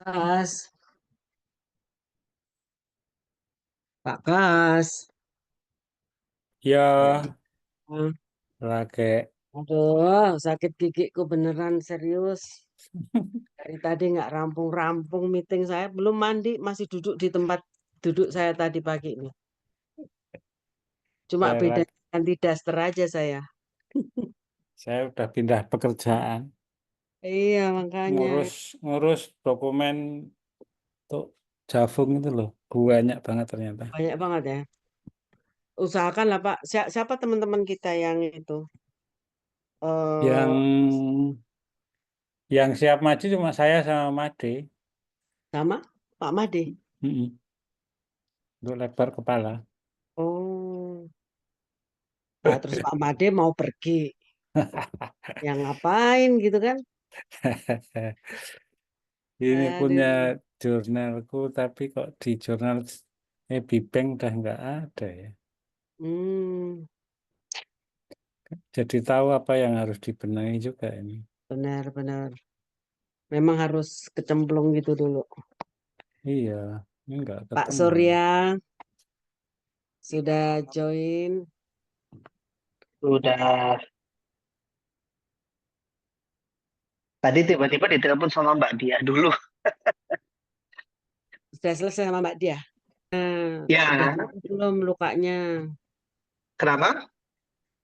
Kas, Pak Kas. Ya, Hmm. lagi Aduh, sakit gigiku beneran serius. Dari tadi nggak rampung-rampung meeting saya. Belum mandi, masih duduk di tempat duduk saya tadi pagi ini. Cuma saya beda lagi ganti daster aja saya. saya udah pindah pekerjaan, Iya, makanya ngurus ngurus dokumen untuk Javung itu loh, banyak banget ternyata. banyak banget ya. Usahakan lah Pak. Siapa teman-teman kita yang itu? Yang eh yang siap maju cuma saya sama Made. Sama Pak Made. Mm-mm. Untuk lebar kepala. Oh, nah, terus Pak Made mau pergi. Yang ngapain gitu kan? Ini punya Aduh. jurnalku, tapi kok di jurnal Bank udah nggak ada ya. Hmm, Jadi tahu apa yang harus dibenahi juga ini. benar-benar. Memang harus kecemplung gitu dulu. Iya, ini nggak Pak ketemu. Surya sudah join. Udah tadi tiba-tiba ditelepon sama Mbak Dia dulu. Sudah selesai sama Mbak Dia. Udah Ya, sembuh belum lukanya? kenapa?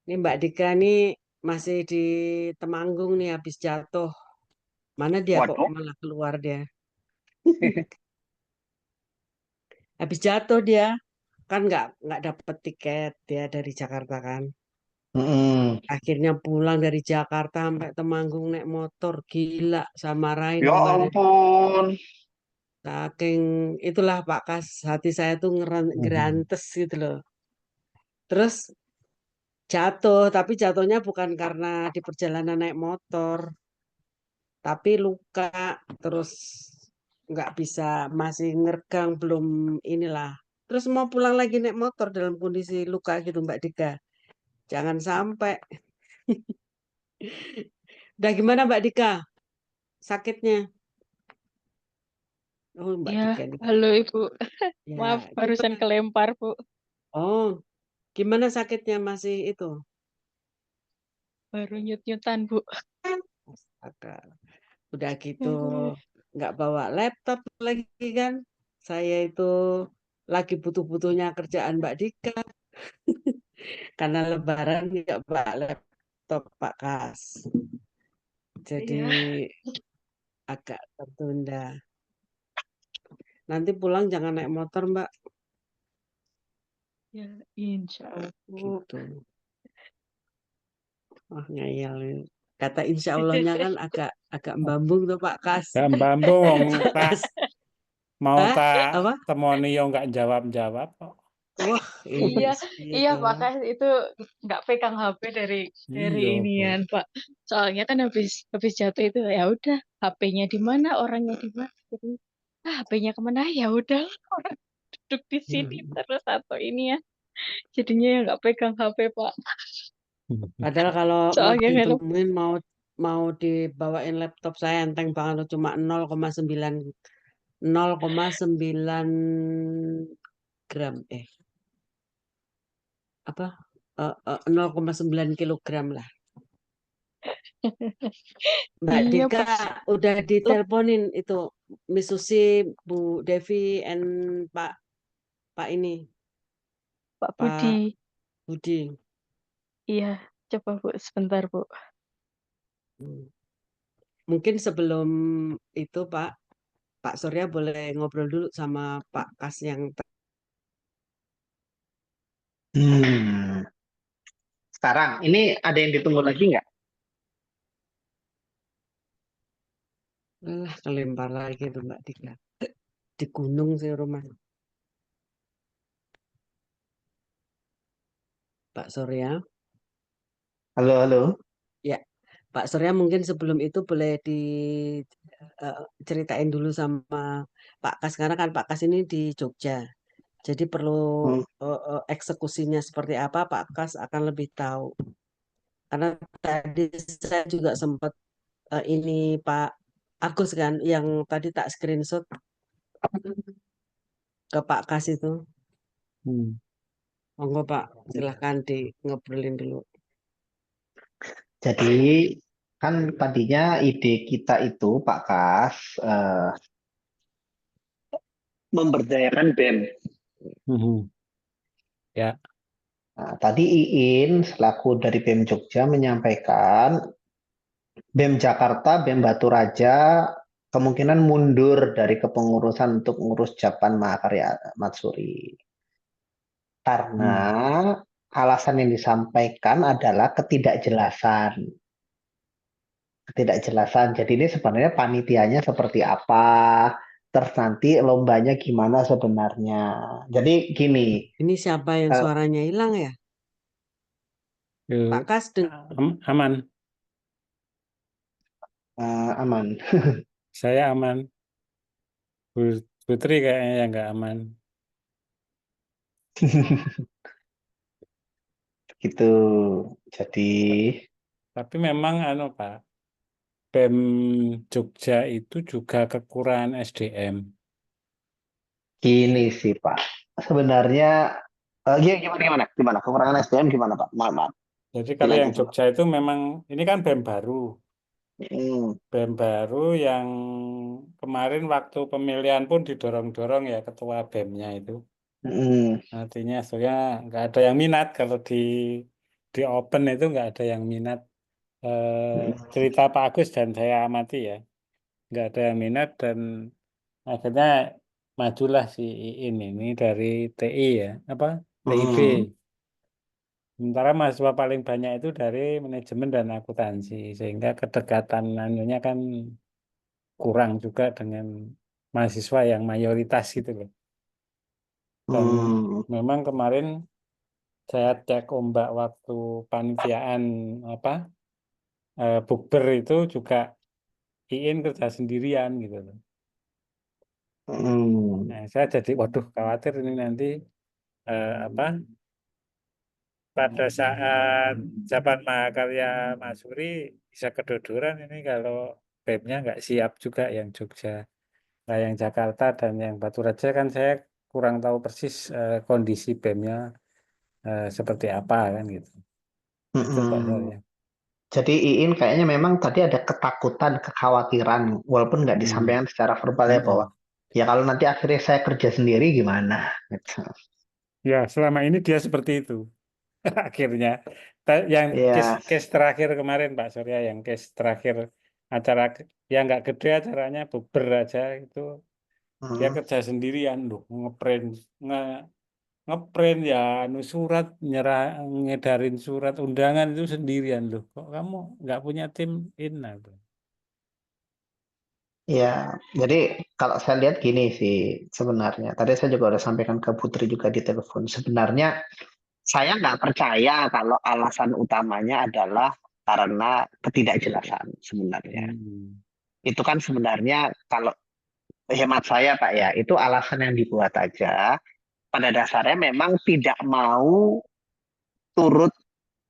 Ini Mbak Dika nih masih di Temanggung nih habis jatuh. Mana dia kok Waduh. malah keluar dia? Habis jatuh dia kan nggak dapet tiket dia dari Jakarta kan. Mm-mm. Akhirnya pulang dari Jakarta sampai Temanggung naik motor gila sama Rain Ya kemarin. ampun. Saking itulah Pak Kas, hati saya tuh Mhm. gerantes gitu loh. Terus jatuh, tapi jatuhnya bukan karena di perjalanan naik motor, tapi luka, terus nggak bisa, masih ngergang, belum inilah. Terus mau pulang lagi naik motor dalam kondisi luka gitu Mbak Dika. Jangan sampai. Udah gimana Mbak Dika sakitnya? Oh Mbak Ya, Dika nih. halo Ibu. Maaf, Ya, barusan gimana? kelempar, Bu. Oh, gimana sakitnya masih itu? Baru nyut-nyutan, Bu. Astaga. Udah gitu Aduh. nggak bawa laptop lagi kan. Saya itu lagi butuh-butuhnya kerjaan Mbak Dika. Karena Lebaran nggak bawa laptop Pak Kas. Jadi Iya, agak tertunda. Nanti pulang jangan naik motor Mbak. ya, insya Allah, Bu. Gitu. Wah ngayal. Kata insya Allahnya kan agak agak membambung tuh Pak Kas. Dan Bambung wong Pak tak Kas. mau Hah? tak Apa? temoni yo nggak jawab-jawab kok. Wah, Iya, iya, itu. Pak Kas itu nggak pegang HP dari Iya, inian, Bu. Pak. Soalnya kan habis habis jatuh itu ya udah, HP-nya di mana, orangnya di mana. Jadi, HP-nya kemana? Ya udah, orang duduk di sini terus atau ini ya. Jadinya ya nggak pegang HP, Pak. Padahal kalau mau Soalnya helm. ditemuin mau mau dibawain laptop saya enteng banget loh, cuma 0,9 gram apa 0,9 kilogram lah. Mbak Iya, Dika pas udah diteleponin itu Miss Susi, Bu Devi, and Pak Pak ini Pak Pak Budi. Budi. Iya, coba Bu, sebentar Bu. Hmm. Mungkin sebelum itu Pak Surya boleh ngobrol dulu sama Pak Kas yang Hmm. Sekarang ini ada yang ditunggu lagi nggak? lah kelempar lagi tuh Mbak Dika. Di gunung sih rumah Pak Surya. Halo, halo. Ya, Pak Surya mungkin sebelum itu boleh diceritain dulu sama Pak Kas karena kan Pak Kas ini di Jogja. Jadi perlu Hmm. eksekusinya seperti apa Pak Kas akan lebih tahu. Karena tadi saya juga sempat ini Pak Agus kan yang tadi tak screenshot ke Pak Kas itu. Hmm. Monggo Pak, silahkan di ngobrolin dulu. Jadi kan tadinya ide kita itu Pak Kas memberdayakan BEM. Mhm. Ya, Nah, tadi Iin selaku dari BEM Jogja menyampaikan BEM Jakarta, BEM Batu Raja kemungkinan mundur dari kepengurusan untuk ngurus Japan Mahakarya Matsuri. Karena alasan yang disampaikan adalah ketidakjelasan. Ketidakjelasan. Jadi ini sebenarnya panitianya seperti apa, terus nanti lombanya gimana sebenarnya. Jadi gini, Ini siapa yang eh, suaranya hilang ya? Pak Kas aman. aman. Saya aman. Putri kayaknya yang nggak aman. Gitu. Jadi Tapi memang Pak, BEM Jogja itu juga kekurangan SDM. gini sih Pak. Sebenarnya gimana kekurangan SDM gimana Pak? Maaf. Jadi kalau yang Dilanjut dulu. Jogja itu memang ini kan BEM baru. Hmm. BEM baru yang kemarin waktu pemilihan pun didorong-dorong ya ketua BEM-nya itu. Hmm. Artinya soalnya nggak ada yang minat kalau di open itu nggak ada yang minat. Cerita Pak Agus dan saya amati ya, nggak ada yang minat dan akhirnya majulah si Iin ini dari TI ya, apa TIB. Hmm. Sementara mahasiswa paling banyak itu dari manajemen dan akuntansi, sehingga kedekatan anunya kan kurang juga dengan mahasiswa yang mayoritas gitu loh. Dan Hmm. memang kemarin saya cek ombak waktu panitiaan apa bukber itu juga Iin kerja sendirian gitu loh. Hmm. Nah, saya jadi waduh khawatir ini nanti apa pada saat Japan Mahakarya Masuri bisa kedodoran ini kalau BEM-nya nggak siap juga yang Jogja. Nah, yang Jakarta dan yang Batu Raja kan saya kurang tahu persis kondisi BEM-nya seperti apa kan gitu. Itu Pak Hmm. saya. Jadi Iin kayaknya memang tadi ada ketakutan, kekhawatiran, walaupun nggak Hmm. disampaikan secara verbal ya bahwa Hmm. ya kalau nanti akhirnya saya kerja sendiri gimana? Gitu. Ya, selama ini dia seperti itu. Akhirnya, yang Ya. case terakhir kemarin Pak Surya, yang case terakhir acara yang nggak gede acaranya buber aja itu dia Hmm. kerja sendirian loh, ngeprint nge ngeprint ya, surat nyerah ngedarin surat undangan itu sendirian loh. Kok kamu nggak punya tim Tuh. Ya, jadi kalau saya lihat gini sih sebenarnya. Tadi saya juga udah sampaikan ke Putri juga di telepon. Sebenarnya saya nggak percaya kalau alasan utamanya adalah karena ketidakjelasan sebenarnya. Hmm. Itu kan sebenarnya kalau hemat saya Pak ya, itu alasan yang dibuat aja. Pada dasarnya memang tidak mau turut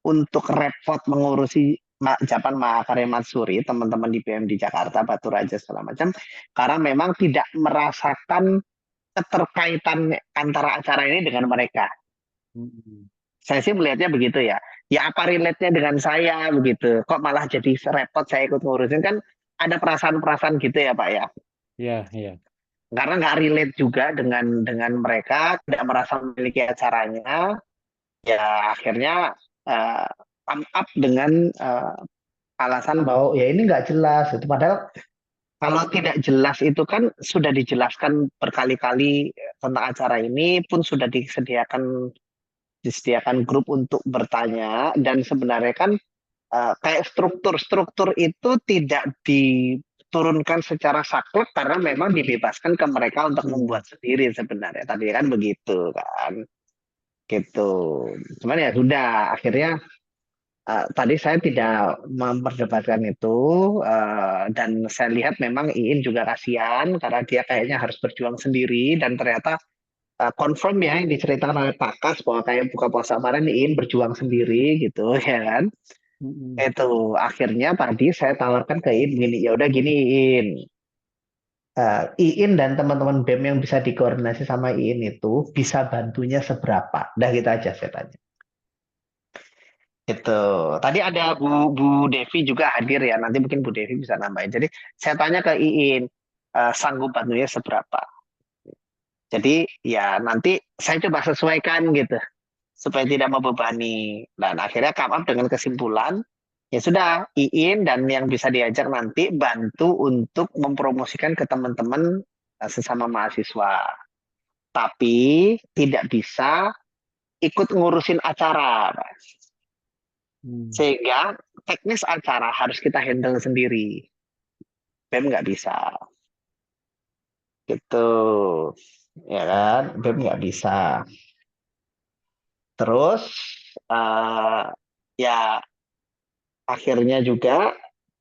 untuk repot mengurusi Japan Mahakarya Matsuri, teman-teman di BM di Jakarta, Batu Raja segala macam, karena memang tidak merasakan keterkaitan antara acara ini dengan mereka. Hmm. Saya sih melihatnya begitu ya. Ya apa relate-nya dengan saya begitu. Kok malah jadi repot saya ikut ngurusin kan ada perasaan-perasaan gitu ya Pak ya. Ya, ya. Karena nggak relate juga dengan mereka, tidak merasa memiliki acaranya, ya akhirnya come up dengan alasan bahwa ya ini nggak jelas. Itu padahal kalau tidak jelas itu kan sudah dijelaskan berkali-kali tentang acara ini pun sudah disediakan grup untuk bertanya dan sebenarnya kan kayak struktur itu tidak diturunkan secara saklek karena memang dibebaskan ke mereka untuk membuat sendiri sebenarnya tadi kan begitu kan gitu cuman ya sudah akhirnya tadi saya tidak memperdebatkan itu dan saya lihat memang Iin juga kasihan karena dia kayaknya harus berjuang sendiri dan ternyata confirm ya yang diceritakan oleh Pak Kas bahwa kayak buka puasa kemarin Iin berjuang sendiri gitu ya kan Mm-mm. Itu akhirnya tadi saya tawarkan ke Iin gini, ya udah gini Iin. Iin dan teman-teman BEM yang bisa dikoordinasi sama Iin itu bisa bantunya seberapa? Udah gitu aja saya tanya. Itu tadi ada Bu Devi juga hadir ya. Nanti mungkin Bu Devi bisa nambahin. Jadi saya tanya ke Iin, sanggup bantunya seberapa? Jadi ya nanti saya coba sesuaikan gitu supaya tidak membebani. Dan akhirnya come up dengan kesimpulan, ya sudah Iin dan yang bisa diajak nanti bantu untuk mempromosikan ke teman-teman sesama mahasiswa. Tapi tidak bisa ikut ngurusin acara, Mas. Hmm. Sehingga teknis acara harus kita handle sendiri. BEM nggak bisa. Gitu. Ya kan? BEM nggak bisa. Terus, ya akhirnya juga,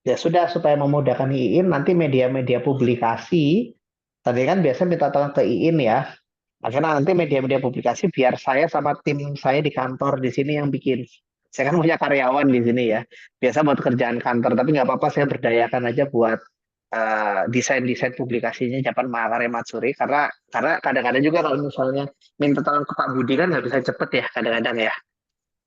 ya sudah supaya memudahkan Iin, nanti media-media publikasi, tadi kan biasa minta tolong ke Iin ya. Akhirnya nanti media-media publikasi biar saya sama tim saya di kantor di sini yang bikin. Saya kan punya karyawan di sini ya. Biasa buat kerjaan kantor, tapi nggak apa-apa saya berdayakan aja buat desain-desain publikasinya Japan Mahakarya Matsuri. Karena kadang-kadang juga kalau misalnya minta tolong ke Pak Budi kan nggak bisa cepet ya kadang-kadang ya.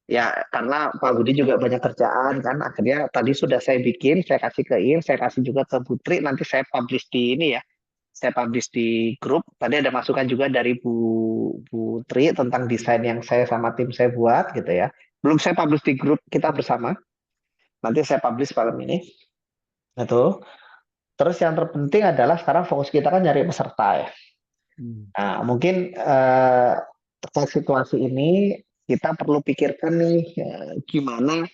Ya karena Pak Budi juga banyak kerjaan kan. Akhirnya tadi sudah saya bikin, saya kasih ke In, saya kasih juga ke Putri. Nanti saya publish di ini ya, saya publish di grup. Tadi ada masukan juga dari Bu Tri tentang desain yang saya sama tim saya buat gitu ya. Belum saya publish di grup kita bersama. Nanti saya publish malam ini. Itu. Terus yang terpenting adalah sekarang fokus kita kan nyari peserta ya. Hmm. Nah, mungkin terkait situasi ini kita perlu pikirkan nih gimana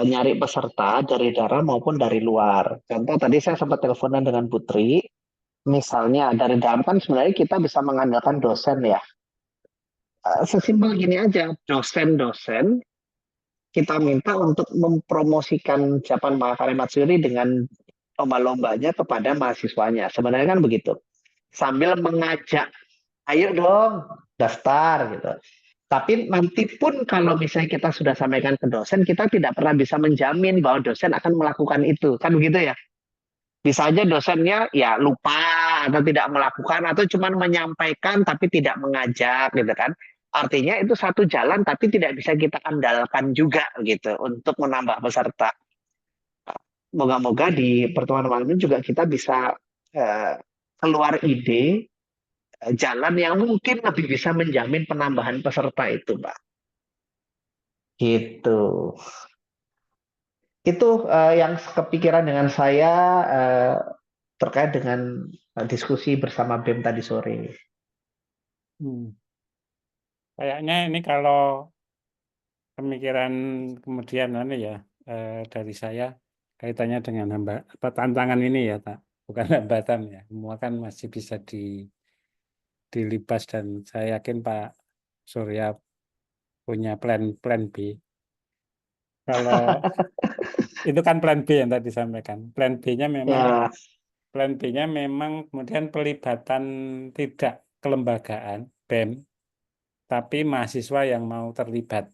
nyari peserta dari dalam maupun dari luar. Contoh tadi saya sempat teleponan dengan Putri. Misalnya dari dalam kan sebenarnya kita bisa mengandalkan dosen ya. Sesimpel gini aja, dosen-dosen kita minta untuk mempromosikan Japan Mahakarya Matsuri dengan lomba-lombanya kepada mahasiswanya. Sebenarnya kan begitu. Sambil mengajak, ayo dong daftar gitu. Tapi nanti pun kalau misalnya kita sudah sampaikan ke dosen, kita tidak pernah bisa menjamin bahwa dosen akan melakukan itu. Kan begitu ya? Bisa aja dosennya ya lupa atau tidak melakukan atau cuma menyampaikan tapi tidak mengajak gitu kan. Artinya itu satu jalan tapi tidak bisa kita andalkan juga gitu untuk menambah peserta. Moga-moga di pertemuan malam ini juga kita bisa keluar ide jalan yang mungkin lebih bisa menjamin penambahan peserta itu, Pak. Gitu. Itu yang kepikiran dengan saya terkait dengan diskusi bersama BEM tadi sore. Hmm. Kayaknya ini kalau pemikiran kemudian ya dari saya kaitannya dengan tantangan ini ya, tak bukan hambatan ya. Semua kan masih bisa dilibas dan saya yakin Pak Surya punya plan B. Kalau itu kan plan B yang tadi disampaikan. Plan B-nya memang kemudian pelibatan tidak kelembagaan BEM, tapi mahasiswa yang mau terlibat.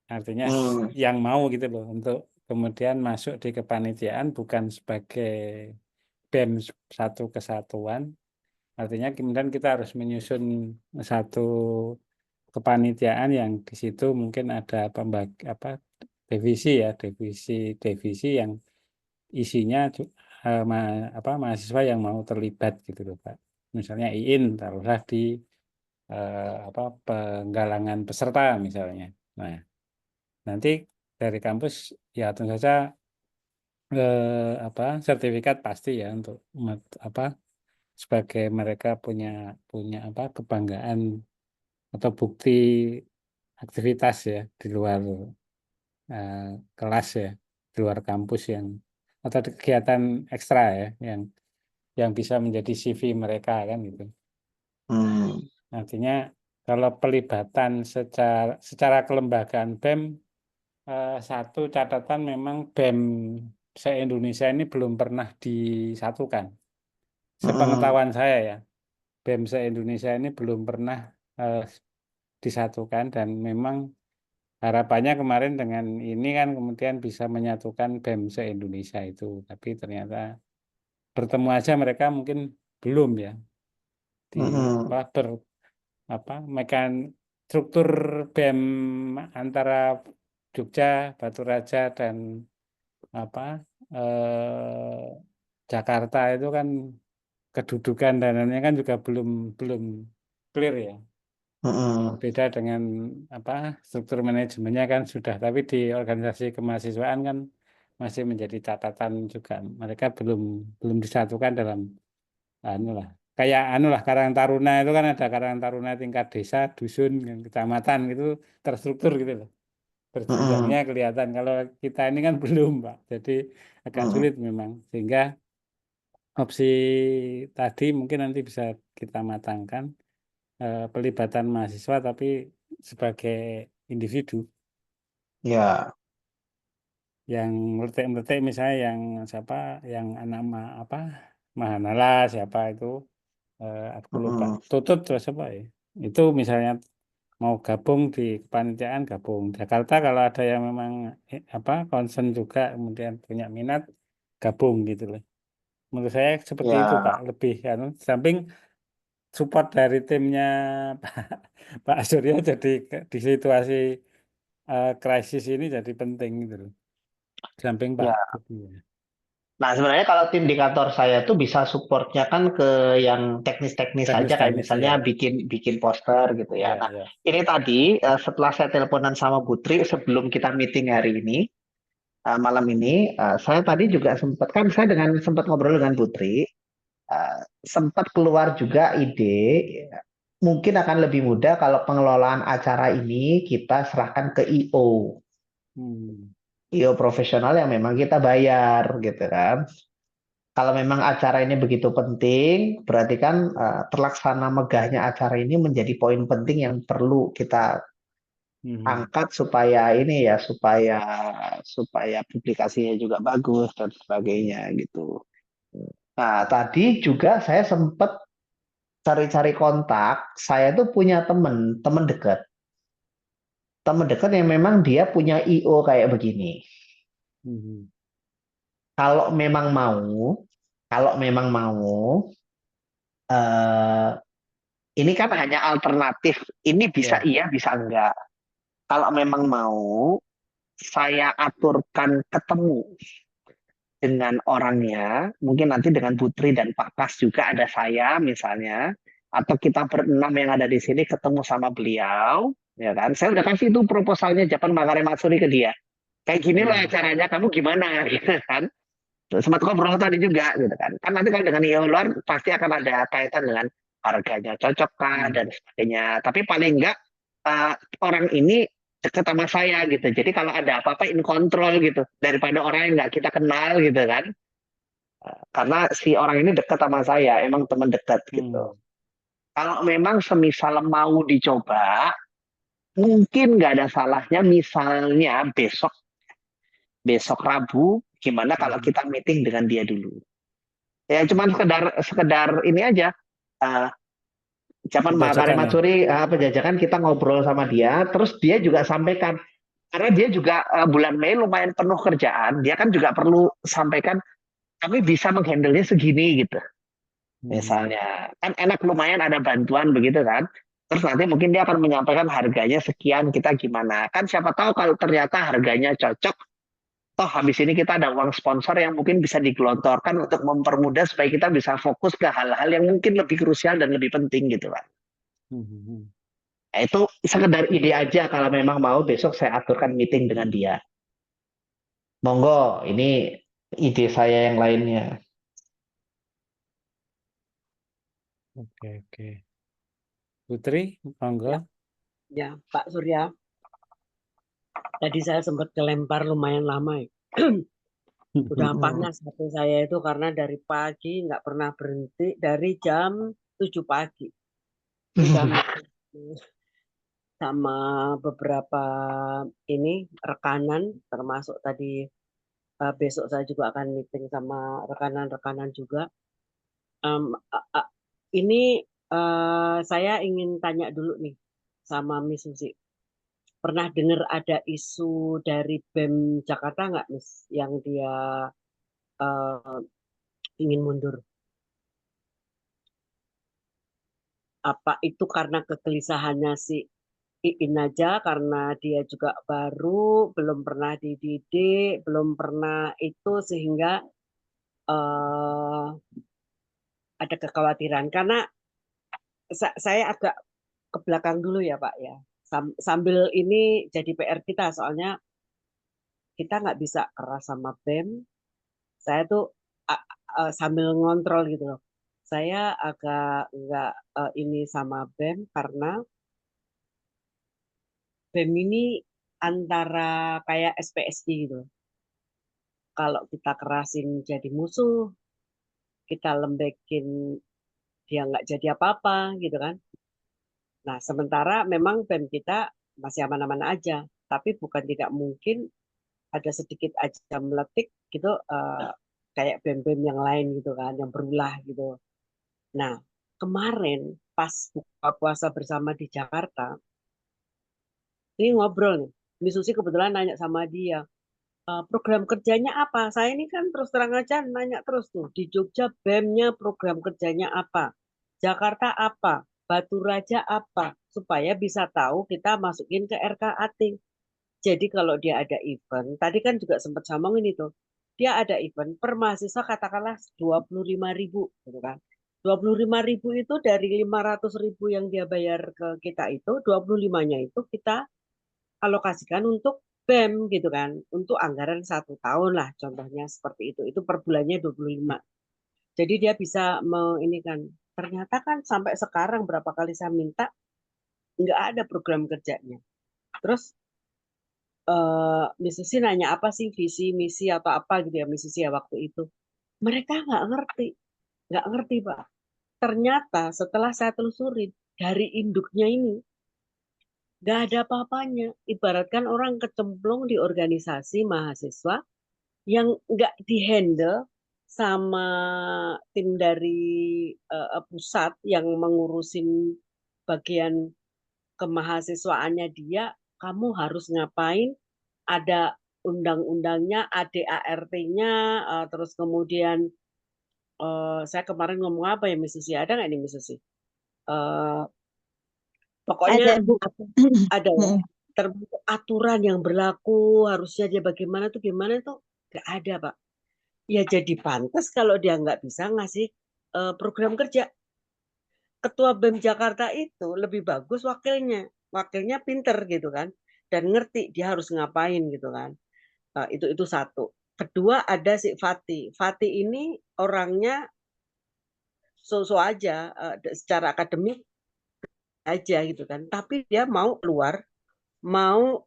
Artinya yang mau gitu loh untuk kemudian masuk di kepanitiaan bukan sebagai BEM satu kesatuan. Artinya kemudian kita harus menyusun satu kepanitiaan yang di situ mungkin ada divisi yang isinya mahasiswa yang mau terlibat gitu loh Pak. Misalnya IIN taruhlah di penggalangan peserta misalnya. Nah, nanti dari kampus ya tentu saja sertifikat pasti ya untuk sebagai mereka punya kebanggaan atau bukti aktivitas ya di luar kelas ya, di luar kampus atau kegiatan ekstra ya yang bisa menjadi CV mereka kan gitu. Artinya kalau pelibatan secara kelembagaan BEM satu catatan memang BEM se-Indonesia ini belum pernah disatukan. Sepengetahuan saya ya, BEM se-Indonesia ini belum pernah disatukan dan memang harapannya kemarin dengan ini kan kemudian bisa menyatukan BEM se-Indonesia itu, tapi ternyata bertemu aja mereka mungkin belum ya di Mm-mm. mekan struktur BEM antara Jogja, Baturaja dan apa eh, Jakarta itu kan kedudukan dananya kan juga belum belum clear ya. Mm-mm. Beda dengan struktur manajemennya kan sudah, tapi di organisasi kemahasiswaan kan masih menjadi catatan juga. Mereka belum belum disatukan dalam anu lah. Kayak anu lah Karang Taruna itu kan ada Karang Taruna tingkat desa, dusun, dan kecamatan gitu terstruktur gitu loh. Berjenjangnya Mm-mm. kelihatan. Kalau kita ini kan belum, Pak. Jadi agak Mm-mm. sulit memang. Sehingga opsi tadi mungkin nanti bisa kita matangkan pelibatan mahasiswa tapi sebagai individu Ya. yang meletik-meletik misalnya yang siapa yang anak Mahanala siapa itu aku lupa Mm-mm. Tutut terus apa ya itu misalnya mau gabung di kepanitiaan gabung Jakarta kalau ada yang memang concern juga kemudian punya minat gabung gitu loh menurut saya seperti itu Pak Ya. lebih samping support dari timnya Pak Pak Surya jadi di situasi krisis ini jadi penting gitu loh. Samping Pak Ya. Budi ya. Nah, sebenarnya kalau tim di kantor saya tuh bisa supportnya kan ke yang teknis-teknis aja, kayak Teknis-teknis ya. misalnya bikin bikin poster gitu ya. Ya, Nah, ya. ini tadi setelah saya teleponan sama Putri sebelum kita meeting hari ini, malam ini, saya tadi juga sempat kan saya sempat ngobrol dengan Putri, sempat keluar juga ide, ya, mungkin akan lebih mudah kalau pengelolaan acara ini kita serahkan ke IO. Hmm. IO profesional yang memang kita bayar gitu kan. Kalau memang acara ini begitu penting, berarti kan terlaksana megahnya acara ini menjadi poin penting yang perlu kita Mhm. angkat supaya ini ya, supaya supaya publikasinya juga bagus dan sebagainya gitu. Nah, tadi juga saya sempat cari-cari kontak. Saya tuh punya temen dekat yang memang dia punya IO kayak begini. Mhm. Kalau memang mau, kalau memang mau, eh, ini kan hanya alternatif. Ini bisa Ya. iya, bisa enggak. Kalau memang mau, saya aturkan ketemu dengan orangnya. Mungkin nanti dengan Putri dan Pak Kas juga ada saya misalnya. Atau kita berenam yang ada di sini ketemu sama beliau. Ya kan? Saya udah kasih itu proposalnya Japan Makare Matsuri ke dia. Kayak gini loh Hmm. caranya, kamu gimana? Gitu kan. Sempat ngobrol tadi juga gitu kan. Kan nanti kalau dengan IO luar pasti akan ada kaitan dengan harganya cocok kah Hmm. dan sebagainya. Tapi paling enggak eh, orang ini dekat sama saya gitu. Jadi kalau ada apa-apa in control gitu daripada orang yang nggak kita kenal gitu kan. Karena si orang ini dekat sama saya, emang teman dekat gitu. Hmm. Kalau memang semisal mau dicoba, mungkin nggak ada salahnya misalnya besok besok Rabu gimana kalau Mhm. kita meeting dengan dia dulu. Ya cuman sekedar sekedar ini aja. eh, Zaman Makare Penjajakan ya. Matsuri penjajakan kita ngobrol sama dia, terus dia juga sampaikan karena dia juga bulan Mei lumayan penuh kerjaan, dia kan juga perlu sampaikan kami bisa menghandle-nya segini gitu. Mhm. Misalnya kan enak lumayan ada bantuan begitu kan. Terus nanti mungkin dia akan menyampaikan harganya sekian kita gimana. Kan siapa tahu kalau ternyata harganya cocok, toh habis ini kita ada uang sponsor yang mungkin bisa digelontorkan untuk mempermudah supaya kita bisa fokus ke hal-hal yang mungkin lebih krusial dan lebih penting gitu kan. Mhm. Nah, itu sekedar ide aja kalau memang mau besok saya aturkan meeting dengan dia. Monggo, ini ide saya yang lainnya. Oke, oke. Putri, monggo. Ya, ya, Pak Surya. Tadi saya sempat kelempar lumayan lama ya. Udah Mm-mm. panas hati saya itu karena dari pagi nggak pernah berhenti dari jam 7 pagi. Udah meeting sama beberapa ini rekanan termasuk tadi besok saya juga akan meeting sama rekanan-rekanan juga. Em, a- a- ini saya ingin tanya dulu nih sama Miss Susi. pernah dengar ada isu dari BEM Jakarta nggak, Miss, yang dia ingin mundur? Apa itu karena kegelisahannya si Iin aja, karena dia juga baru, belum pernah dididik, belum pernah itu, sehingga ada kekhawatiran? Karena saya agak ke belakang dulu ya Pak ya. Sambil ini jadi PR kita, soalnya kita nggak bisa keras sama BEM. Saya tuh sambil ngontrol gitu loh. Saya agak nggak ini sama BEM, karena BEM ini antara kayak SPSI gitu. Kalau kita kerasin jadi musuh, kita lembekin dia nggak jadi apa-apa gitu kan. Nah, sementara memang BEM kita masih aman-aman aja, tapi bukan tidak mungkin ada sedikit aja meletik gitu, kayak BEM-BEM yang lain gitu kan, yang berulah gitu. Nah, kemarin pas buka puasa bersama di Jakarta, ini ngobrol nih, Miss Susi kebetulan nanya sama dia, program kerjanya apa? Saya ini kan terus terang aja nanya terus tuh, di Jogja BEM-nya program kerjanya apa? Jakarta apa? Batu Raja apa? Supaya bisa tahu kita masukin ke RKAT. Jadi kalau dia ada event, tadi kan juga sempat ngomongin itu, dia ada event per mahasiswa katakanlah 25.000 gitu kan. 25.000 itu dari 500.000 yang dia bayar ke kita itu, 25-nya itu kita alokasikan untuk BEM gitu kan, untuk anggaran 1 tahun lah, contohnya seperti itu. Itu per bulannya 25. Jadi dia bisa ini kan, ternyata kan sampai sekarang berapa kali saya minta, nggak ada program kerjanya. Terus Miss Susi nanya apa sih visi misi atau apa gitu ya, Miss Susi ya waktu itu. Mereka nggak ngerti Pak. Ternyata setelah saya telusuri dari induknya ini nggak ada apa-apanya. Ibaratkan orang kecemplung di organisasi mahasiswa yang nggak dihandle sama tim dari pusat yang mengurusin bagian kemahasiswaannya dia. Kamu harus ngapain? Ada undang-undangnya, ADART-nya, terus kemudian saya kemarin ngomong apa ya, Miss Susi? Ada nggak nih, Miss Susi? Pokoknya Ada, Bu. ada ya, termasuk aturan yang berlaku, harusnya dia bagaimana tuh, gimana tuh, nggak ada, Pak. Ya jadi pantas kalau dia nggak bisa ngasih program kerja. Ketua BEM Jakarta itu lebih bagus wakilnya. Wakilnya pinter gitu kan, dan ngerti dia harus ngapain gitu kan. Itu satu. Kedua ada si Fatih. Fatih ini orangnya so-so aja, secara akademik aja gitu kan. Tapi dia mau keluar, mau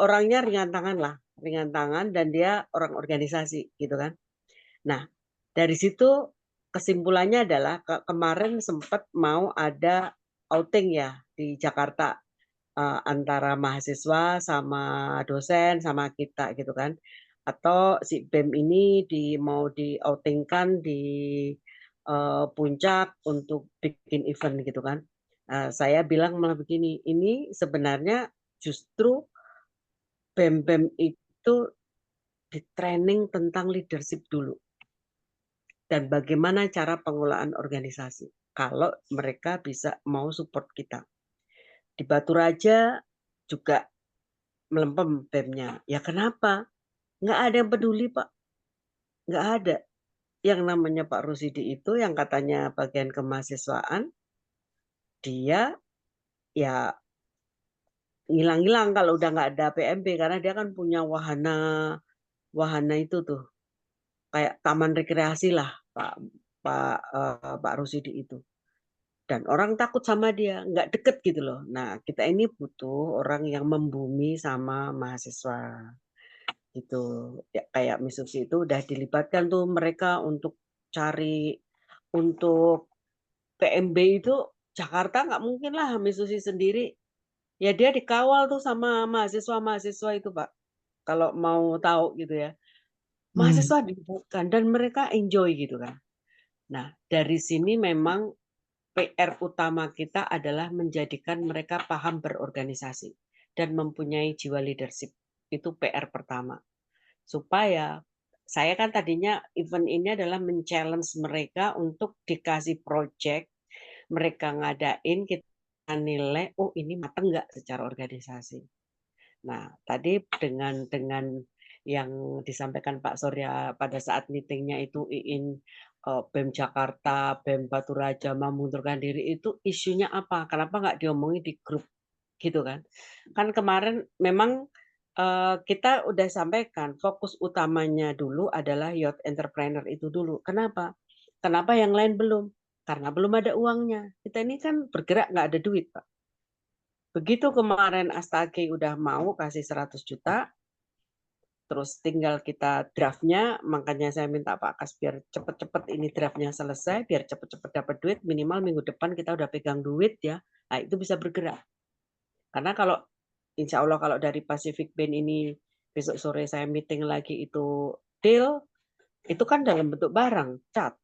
orangnya ringan tangan dan dia orang organisasi gitu kan. Nah, dari situ kesimpulannya adalah kemarin sempat mau ada outing ya di Jakarta, antara mahasiswa sama dosen sama kita gitu kan. Atau si BEM ini mau di outingkan di puncak untuk bikin event gitu kan. Saya bilang malah begini, ini sebenarnya justru BEM-BEM itu di training tentang leadership dulu dan bagaimana cara pengelolaan organisasi. Kalau mereka bisa mau support kita. Di Batu Raja juga melempem BEM-nya. Ya kenapa? Nggak ada yang peduli, Pak. Nggak ada. Yang namanya Pak Rusidi itu yang katanya bagian kemahasiswaan, dia ya hilang-hilang kalau udah nggak ada PMB, karena dia kan punya wahana itu tuh, kayak taman rekreasi lah Pak Pak Rusidi itu. Dan orang takut sama dia, nggak deket gitu loh. Nah, kita ini butuh orang yang membumi sama mahasiswa gitu. Ya, kayak Miss Susi itu udah dilibatkan tuh mereka untuk cari, untuk PMB itu Jakarta nggak mungkin lah Miss Susi sendiri. Ya dia dikawal tuh sama mahasiswa-mahasiswa itu Pak. Kalau mau tahu gitu ya. Mahasiswa dilibatkan dan mereka enjoy gitu kan. Nah, dari sini memang PR utama kita adalah menjadikan mereka paham berorganisasi. dan mempunyai jiwa leadership. Itu PR pertama. Supaya saya kan tadinya event ini adalah men-challenge mereka untuk dikasih project, mereka ngadain, kita nilai, oh ini mateng nggak secara organisasi. Nah, tadi dengan yang disampaikan Pak Surya pada saat meetingnya itu IIN BEM Jakarta, BEM Batu Raja mengundurkan diri, itu isunya apa? Kenapa nggak diomongin di grup gitu kan? Kan kemarin memang kita udah sampaikan fokus utamanya dulu adalah youth entrepreneur itu dulu. Kenapa? Kenapa yang lain belum? Karena belum ada uangnya. Kita ini kan bergerak nggak ada duit, Pak. Begitu kemarin Astagi udah mau kasih 100 juta, terus tinggal kita draftnya, makanya saya minta Pak Kas biar cepet-cepet ini draftnya selesai, biar cepet-cepet dapat duit, minimal minggu depan kita udah pegang duit ya, nah itu bisa bergerak. Karena kalau insya Allah kalau dari Pacific Band ini besok sore saya meeting lagi itu deal, itu kan dalam bentuk barang, cat,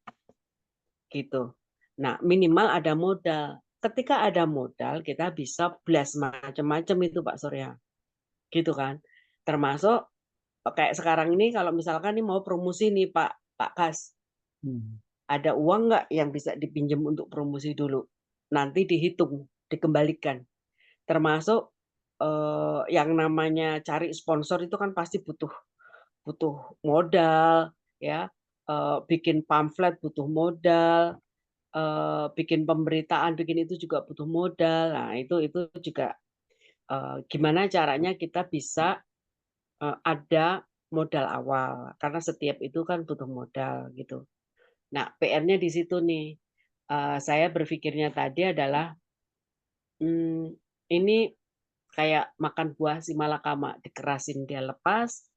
gitu. Nah minimal ada modal. Ketika ada modal kita bisa blast macam-macam itu Pak Surya, gitu kan. Termasuk kayak sekarang ini kalau misalkan nih mau promosi nih Pak Kas, ada uang nggak yang bisa dipinjam untuk promosi dulu? Nanti dihitung, dikembalikan. Termasuk yang namanya cari sponsor itu kan pasti butuh modal ya, bikin pamflet butuh modal, bikin pemberitaan, bikin itu juga butuh modal. Nah itu juga gimana caranya kita bisa ada modal awal, karena setiap itu kan butuh modal gitu. Nah PR-nya di situ nih. Saya berpikirnya tadi adalah ini kayak makan buah si malakama, dikerasin dia lepas,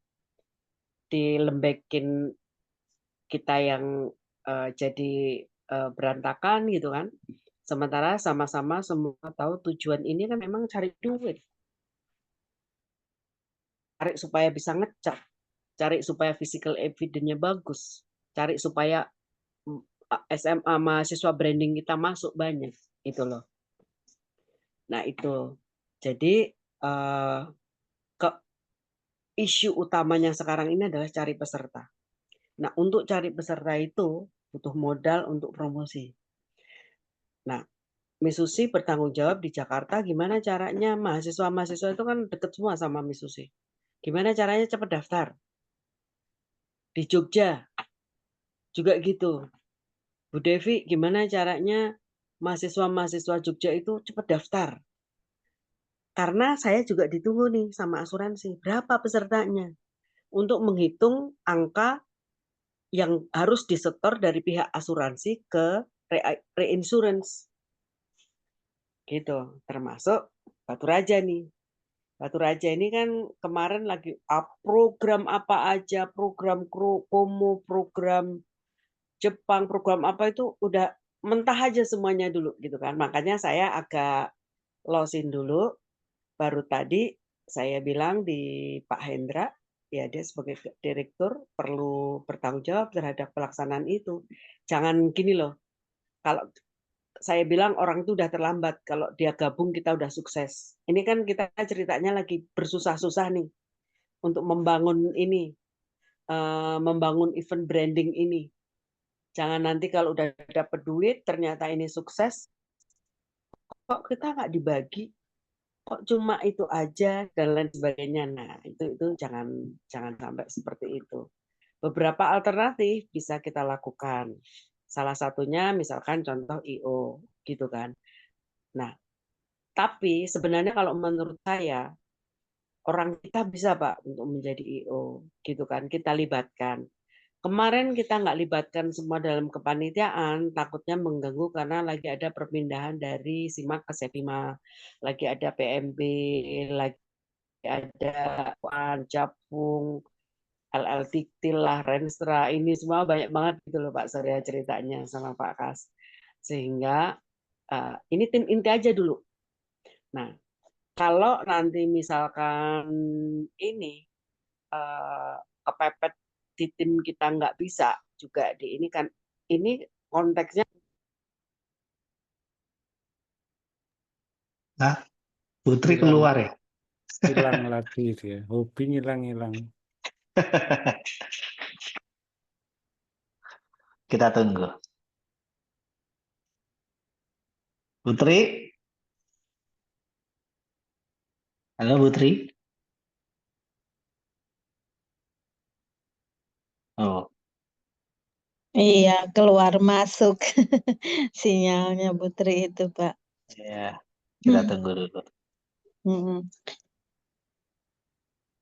dilembekin kita yang jadi berantakan gitu kan. Sementara sama-sama semua tahu tujuan ini kan memang cari duit. Cari supaya bisa ngecap, cari supaya physical evidence-nya bagus, cari supaya SMA mahasiswa branding kita masuk banyak, itu loh. Nah itu, jadi ke isu utamanya sekarang ini adalah cari peserta. Nah untuk cari peserta itu butuh modal untuk promosi. Nah Misusi bertanggung jawab di Jakarta, gimana caranya mahasiswa-mahasiswa itu kan deket semua sama Misusi. Gimana caranya cepat daftar? Di Jogja juga gitu. Bu Devi, gimana caranya mahasiswa-mahasiswa Jogja itu cepat daftar? Karena saya juga ditunggu nih sama asuransi, berapa pesertanya? Untuk menghitung angka yang harus disetor dari pihak asuransi ke reinsurance. Gitu, termasuk Batu Raja nih. Batu Raja ini kan kemarin lagi program apa aja, program Komo, program Jepang, program apa itu udah mentah aja semuanya dulu gitu kan. Makanya saya agak losin dulu. Baru tadi saya bilang di Pak Hendra, ya dia sebagai direktur perlu bertanggung jawab terhadap pelaksanaan itu. Jangan gini loh, kalau saya bilang orang itu udah terlambat, kalau dia gabung kita udah sukses. Ini kan kita ceritanya lagi bersusah-susah nih untuk membangun ini, membangun event branding ini. Jangan nanti kalau udah dapet duit, ternyata ini sukses, kok kita nggak dibagi, kok cuma itu aja dan lain sebagainya. Nah itu jangan sampai seperti itu. Beberapa alternatif bisa kita lakukan. Salah satunya misalkan contoh IO gitu kan. Nah tapi sebenarnya kalau menurut saya orang kita bisa Pak untuk menjadi IO gitu kan, kita libatkan. Kemarin kita nggak libatkan semua dalam kepanitiaan, takutnya mengganggu karena lagi ada perpindahan dari SIMAK ke SEPIMA, lagi ada PMB, lagi ada Japung, LL Diktil lah, Renstra, ini semua banyak banget gitu loh Pak Surya ceritanya sama Pak Kas. Sehingga ini tim inti aja dulu. Nah, kalau nanti misalkan ini kepepet di tim kita nggak bisa juga di ini kan, ini konteksnya Nah, Putri keluar ya. Hilang lagi dia. Hobi hilang-hilang. Kita tunggu. Putri? Halo Putri? Oh, Iya, keluar masuk sinyalnya Putri itu, Pak. ya. Kita tunggu dulu. Mm-mm.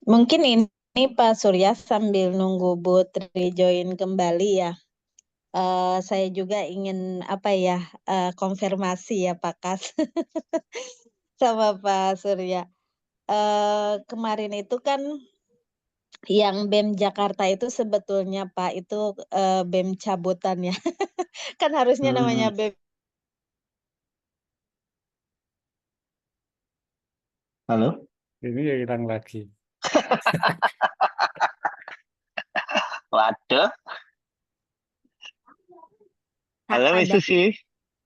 Mungkin ini Pak Surya sambil nunggu Putri join kembali ya. Saya juga ingin konfirmasi ya Pak Kas sama Pak Surya. Kemarin itu kan yang BEM Jakarta itu sebetulnya Pak itu BEM cabutan ya. Kan harusnya namanya BEM. Halo? Ini ya hilang lagi. Waduh. Halo Miss Susi.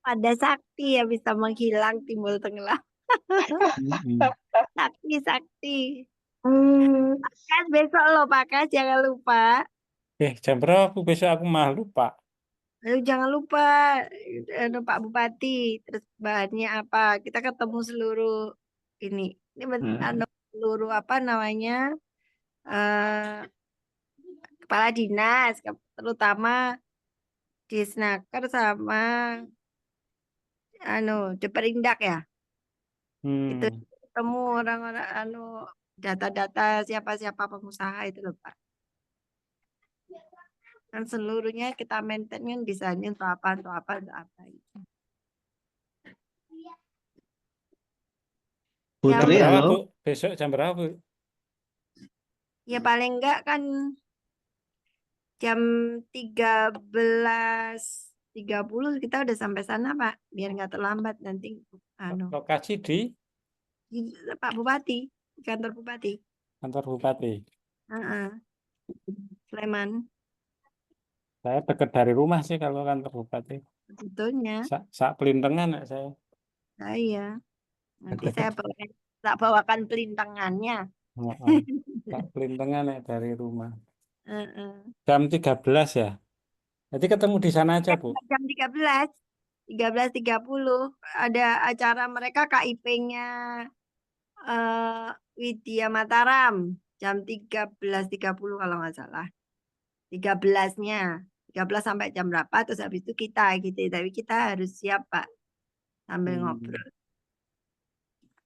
Ada sakti ya bisa menghilang timbul tenggelam. Sakti. Kan besok loh Pak Kas, jangan lupa. Jam berapa besok aku mah lupa. Lalu jangan lupa Pak Bupati. Terus bahannya apa? Kita ketemu seluruh ini. Seluruh apa namanya? Kepala dinas, terutama Disnaker sama Deperindak ya. Itu ketemu orang-orang data-data siapa-siapa pengusaha itu loh Pak. Kan seluruhnya kita maintain kan desainnya untuk apa. Putri, Jam berapa, halo? Bu? Besok jam berapa, Bu? Ya paling enggak kan jam 13.30 kita udah sampai sana Pak. Biar nggak terlambat nanti. Lokasi di Pak Bupati, kantor Bupati. kantor Bupati. Sleman. Saya dekat dari rumah sih kalau kantor Bupati. Sebetulnya. Sak pelintengan ya saya. Iya. Nanti saya bawakan pelintangannya. Sak pelintengan ya dari rumah. Jam 13 ya. Jadi ketemu di sana aja, Bu. Jam 13.30 ada acara mereka KIP-nya Widya Mataram jam 13.30 kalau nggak salah. 13-nya. 13 sampai jam berapa terus habis itu kita gitu. Tapi kita harus siap Pak sambil ngobrol.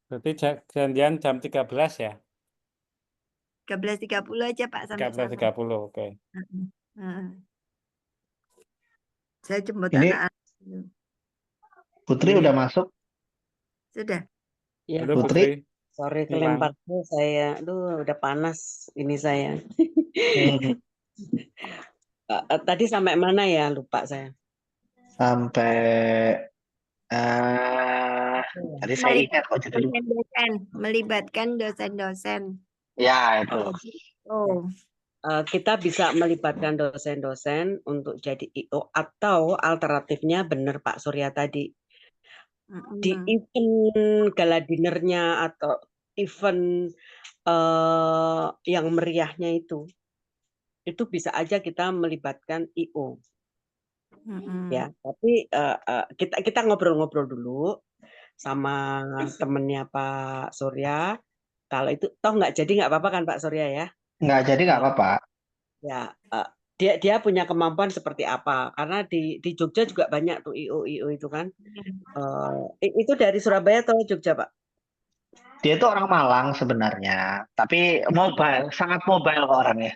Berarti janjian jam 13 ya? 13.30 aja Pak sampai sana. 13.30, oke. Saya jemput Ini anak-anak. Putri udah masuk? Sudah. Ya, Halo, Putri? sorry Hilang. kelempar saya. Aduh, udah panas ini saya. Tadi sampai mana ya? Lupa saya. Sampai tadi saya ingat kok jadi lupa. Melibatkan dosen-dosen. Ya, itu. Kita bisa melibatkan dosen-dosen untuk jadi IO atau alternatifnya benar Pak Surya tadi. Di event gala dinernya atau event yang meriahnya itu bisa aja kita melibatkan IO. Ya, tapi kita ngobrol-ngobrol dulu sama temennya Pak Surya. Kalau itu toh nggak jadi nggak apa-apa kan Pak Surya ya? Nggak jadi nggak apa-apa. Ya, dia punya kemampuan seperti apa? Karena di Jogja juga banyak tuh IO itu kan. Itu dari Surabaya atau Jogja Pak? Dia itu orang Malang sebenarnya, tapi mobile, sangat mobile orangnya.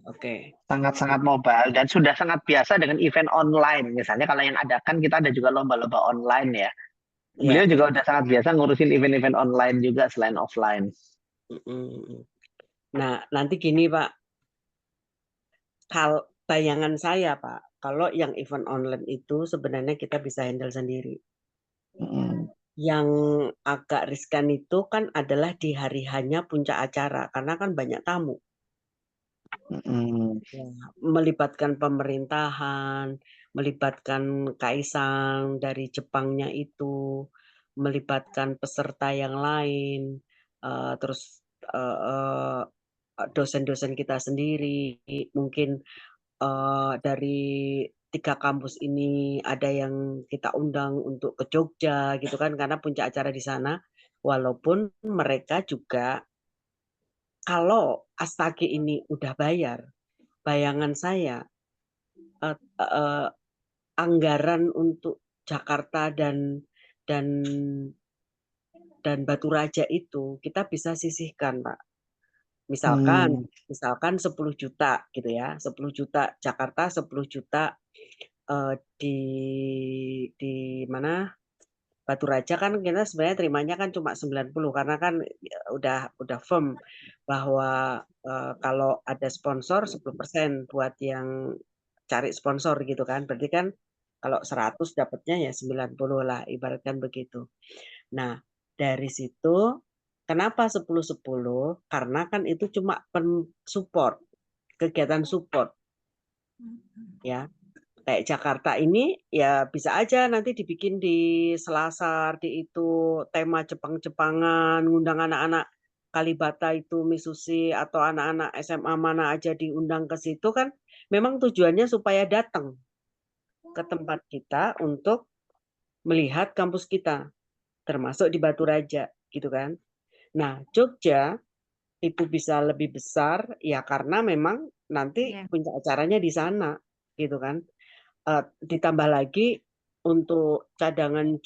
Oke. Sangat-sangat mobile dan sudah sangat biasa dengan event online. Misalnya kalau yang ada kan kita ada juga lomba-lomba online ya. Beliau juga udah sangat biasa ngurusin event-event online juga selain offline. Nah, nanti gini Pak. Kalau bayangan saya Pak, kalau yang event online itu sebenarnya kita bisa handle sendiri. Yang agak riskan itu kan adalah di hari hanya puncak acara karena kan banyak tamu. Ya, melibatkan pemerintahan, melibatkan kaisang dari Jepangnya itu, melibatkan peserta yang lain, terus dosen-dosen kita sendiri, mungkin dari 3 kampus ini ada yang kita undang untuk ke Jogja gitu kan, karena puncak acara di sana. Walaupun mereka juga kalau Astagi ini udah bayar, bayangan saya eh, eh, anggaran untuk Jakarta dan dan Batu Raja itu kita bisa sisihkan, Pak. Misalkan 10 juta gitu ya, 10 juta Jakarta, 10 juta di mana Batu Raja kan kita sebenarnya terimanya kan cuma 90 karena kan udah firm bahwa kalau ada sponsor 10% buat yang cari sponsor gitu kan. Berarti kan kalau 100 dapatnya ya 90 lah ibaratkan begitu. Nah, dari situ kenapa 10-10? Karena kan itu cuma support, kegiatan support ya. Kayak Jakarta ini ya bisa aja nanti dibikin di Selasar, di itu tema Jepang-Jepangan, ngundang anak-anak Kalibata itu Misusi atau anak-anak SMA mana aja diundang ke situ kan memang tujuannya supaya datang ke tempat kita untuk melihat kampus kita, termasuk di Batu Raja gitu kan. Nah, Jogja itu bisa lebih besar ya karena memang nanti Iya. puncak acaranya di sana gitu kan. Ditambah lagi untuk cadangan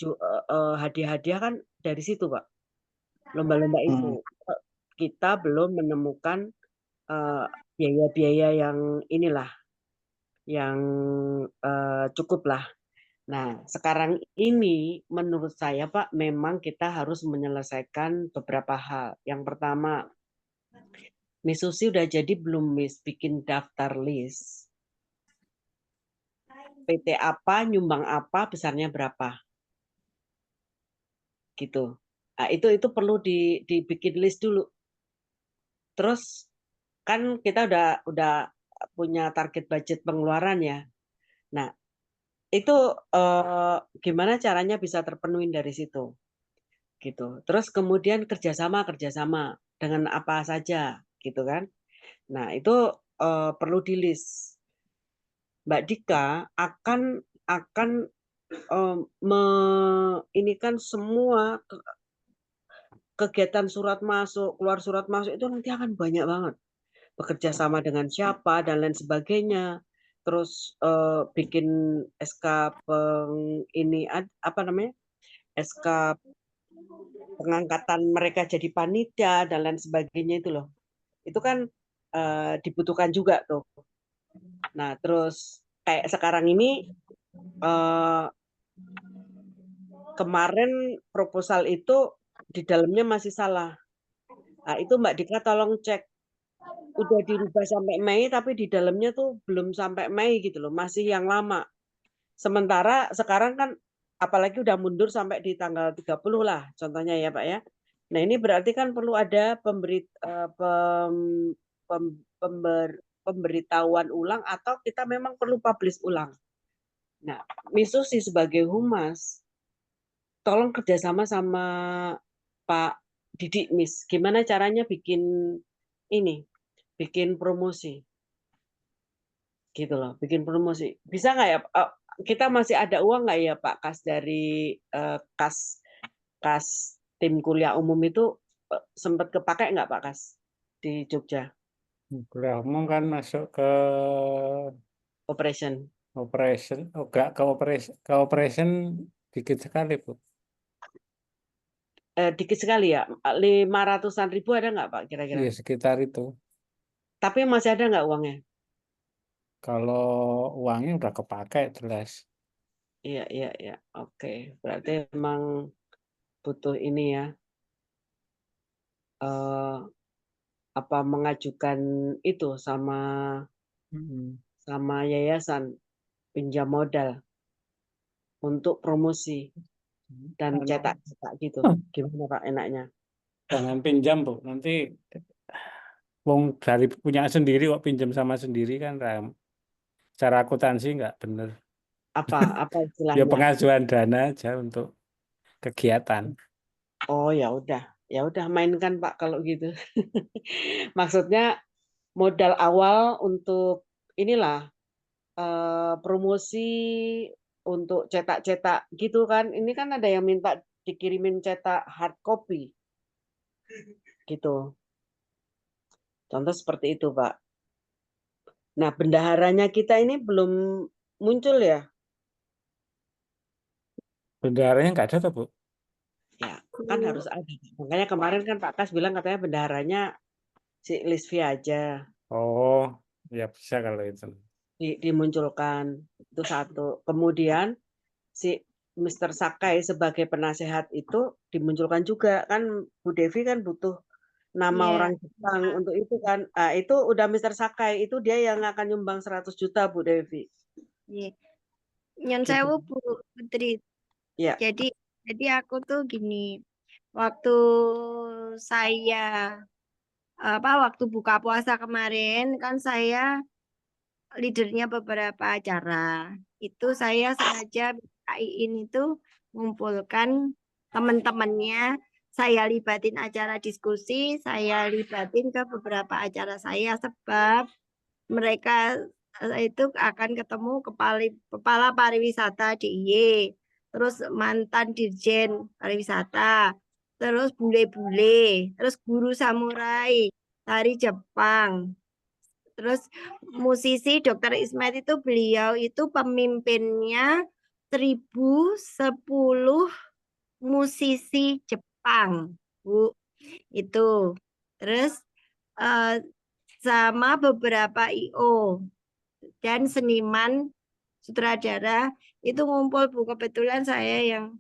hadiah-hadiah kan dari situ, Pak. Lomba-lomba itu kita belum menemukan biaya-biaya yang inilah yang cukup lah. Nah, sekarang ini menurut saya Pak, memang kita harus menyelesaikan beberapa hal. Yang pertama, Misusi udah jadi belum Miss bikin daftar list. PT apa, nyumbang apa, besarnya berapa. Gitu. Nah, itu perlu dibikin list dulu. Terus kan kita udah punya target budget pengeluaran ya. Nah, itu gimana caranya bisa terpenuhi dari situ. Gitu. Terus kemudian kerjasama dengan apa saja gitu kan. Nah, itu perlu di list. Mbak Dika akan ini kan semua kegiatan surat masuk, keluar surat masuk itu nanti akan banyak banget. Bekerja sama dengan siapa dan lain sebagainya. Terus bikin SK apa namanya? SK pengangkatan mereka jadi panitia dan lain sebagainya itu loh. Itu kan dibutuhkan juga tuh. Nah, terus kayak sekarang ini kemarin proposal itu di dalamnya masih salah. Nah, itu Mbak Dika tolong cek. Udah dirubah sampai Mei tapi di dalamnya tuh belum sampai Mei gitu loh, masih yang lama. Sementara sekarang kan apalagi udah mundur sampai di tanggal 30 lah contohnya ya Pak ya. Nah, ini berarti kan perlu ada pemberitahuan ulang atau kita memang perlu publish ulang. Nah, Misusi sebagai humas tolong kerjasama sama Pak Didik Miss, gimana caranya bikin promosi, gitu loh, bikin promosi. Bisa nggak ya? Kita masih ada uang nggak ya Pak kas dari kas tim kuliah umum itu sempat kepakai nggak Pak kas di Jogja? Kuliah umum kan masuk ke Operation. enggak ke operation dikit sekali Bu. Dikit sekali ya, 500-an ribu ada nggak Pak kira-kira? Iya sekitar itu. Tapi masih ada nggak uangnya? Kalau uangnya udah kepakai jelas. Iya. Oke, berarti emang butuh ini ya. Apa mengajukan itu sama yayasan pinjam modal untuk promosi dan cetak-cetak gitu. Gimana Pak enaknya? Jangan pinjam Bu, nanti wong dari punya sendiri kok pinjam sama sendiri kan secara akuntansi nggak bener. Apa Ya istilahnya? pengajuan dana aja untuk kegiatan. Oh ya udah. Ya udah mainkan Pak kalau gitu. Maksudnya modal awal untuk inilah promosi untuk cetak-cetak gitu kan. Ini kan ada yang minta dikirimin cetak hard copy gitu. Contoh seperti itu, Pak. Nah, bendaharanya kita ini belum muncul ya? Bendaharanya nggak ada tuh, Bu? Ya, kan harus ada. Makanya kemarin kan Pak Kas bilang katanya bendaharanya si Lisvi aja Oh, ya bisa kalau itu. dimunculkan. Itu satu. Kemudian si Mr. Sakai sebagai penasehat itu dimunculkan juga. Kan Bu Devi kan butuh nama Iya. orang Jepang untuk itu kan. Ah, itu udah Mr. Sakai. Itu dia yang akan nyumbang 100 juta Bu Devi. Iya. Nyon Gitu. sewu Bu Putri. Ya. Jadi aku tuh gini, waktu saya waktu buka puasa kemarin kan saya leadernya beberapa acara. Itu saya sengaja KIIN itu mengumpulkan teman-temannya, saya libatin acara diskusi, saya libatin ke beberapa acara saya sebab mereka itu akan ketemu kepala pariwisata DIY, terus mantan dirjen pariwisata, terus bule-bule, terus guru samurai, tari Jepang, terus musisi Dr. Ismet itu beliau itu pemimpinnya 1010 musisi Jepang, Bu. Itu. Terus sama beberapa IO dan seniman sutradara itu ngumpul, Bu. Kebetulan saya yang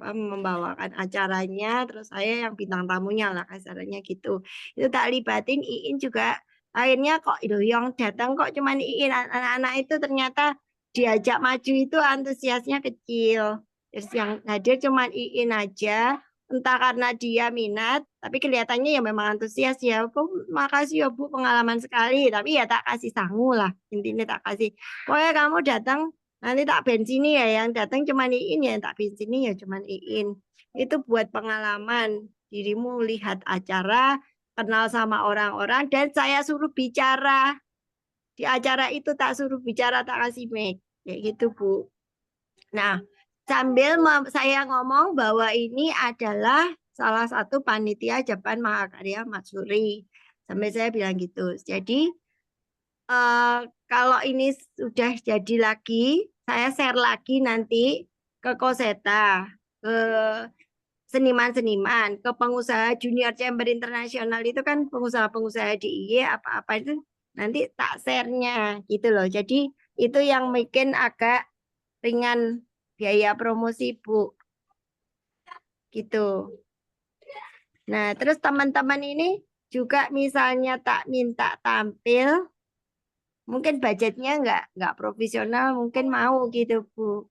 membawakan acaranya, terus saya yang bintang tamunya lah kasarnya gitu. Itu tak libatin Iin juga. Akhirnya kok yang datang kok cuman Iin, anak-anak itu ternyata diajak maju itu antusiasnya kecil. Terus yang hadir cuman Iin aja, entah karena dia minat, tapi kelihatannya ya memang antusias ya. Bu, makasih ya Bu, pengalaman sekali. Tapi ya tak kasih sangu lah, intinya tak kasih. Pokoknya kamu datang, nanti tak bensini ya, yang datang cuman Iin ya, yang tak bensini ya cuman Iin. Itu buat pengalaman, dirimu lihat acara, kenal sama orang-orang, dan saya suruh bicara. Di acara itu tak suruh bicara, tak kasih mic. Kayak gitu, Bu. Nah, sambil saya ngomong bahwa ini adalah salah satu panitia Japan Mahakarya Matsuri. Sampai saya bilang gitu. Jadi, kalau ini sudah jadi lagi, saya share lagi nanti ke Koseta, ke seniman-seniman, ke pengusaha Junior Chamber Internasional itu kan pengusaha-pengusaha DIY apa-apa itu nanti tak share-nya gitu loh. Jadi itu yang bikin agak ringan biaya promosi, Bu. Gitu. Nah, terus teman-teman ini juga misalnya tak minta tampil, mungkin budgetnya nggak profesional, mungkin mau gitu, Bu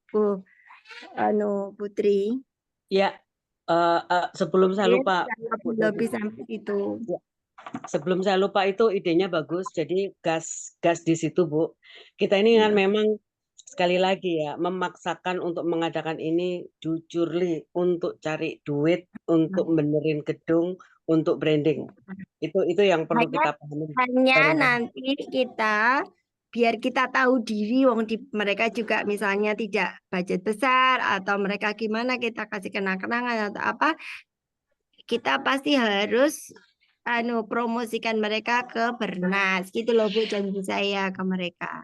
Putri. Ya, sebelum saya lupa, Bu Lebih Devi. sampai itu. Ya. Sebelum saya lupa itu idenya bagus. Jadi gas di situ, Bu. Kita ini kan memang sekali lagi ya memaksakan untuk mengadakan ini jujurly untuk cari duit, untuk benerin gedung, untuk branding. Itu yang perlu kita pahami. Hanya bareng-bareng. nanti kita biar kita tahu diri, wong mereka juga misalnya tidak budget besar atau mereka gimana, kita kasih kenang-kenangan atau apa, kita pasti harus promosikan mereka ke Bernas gitu loh, Bu, janji saya ke mereka.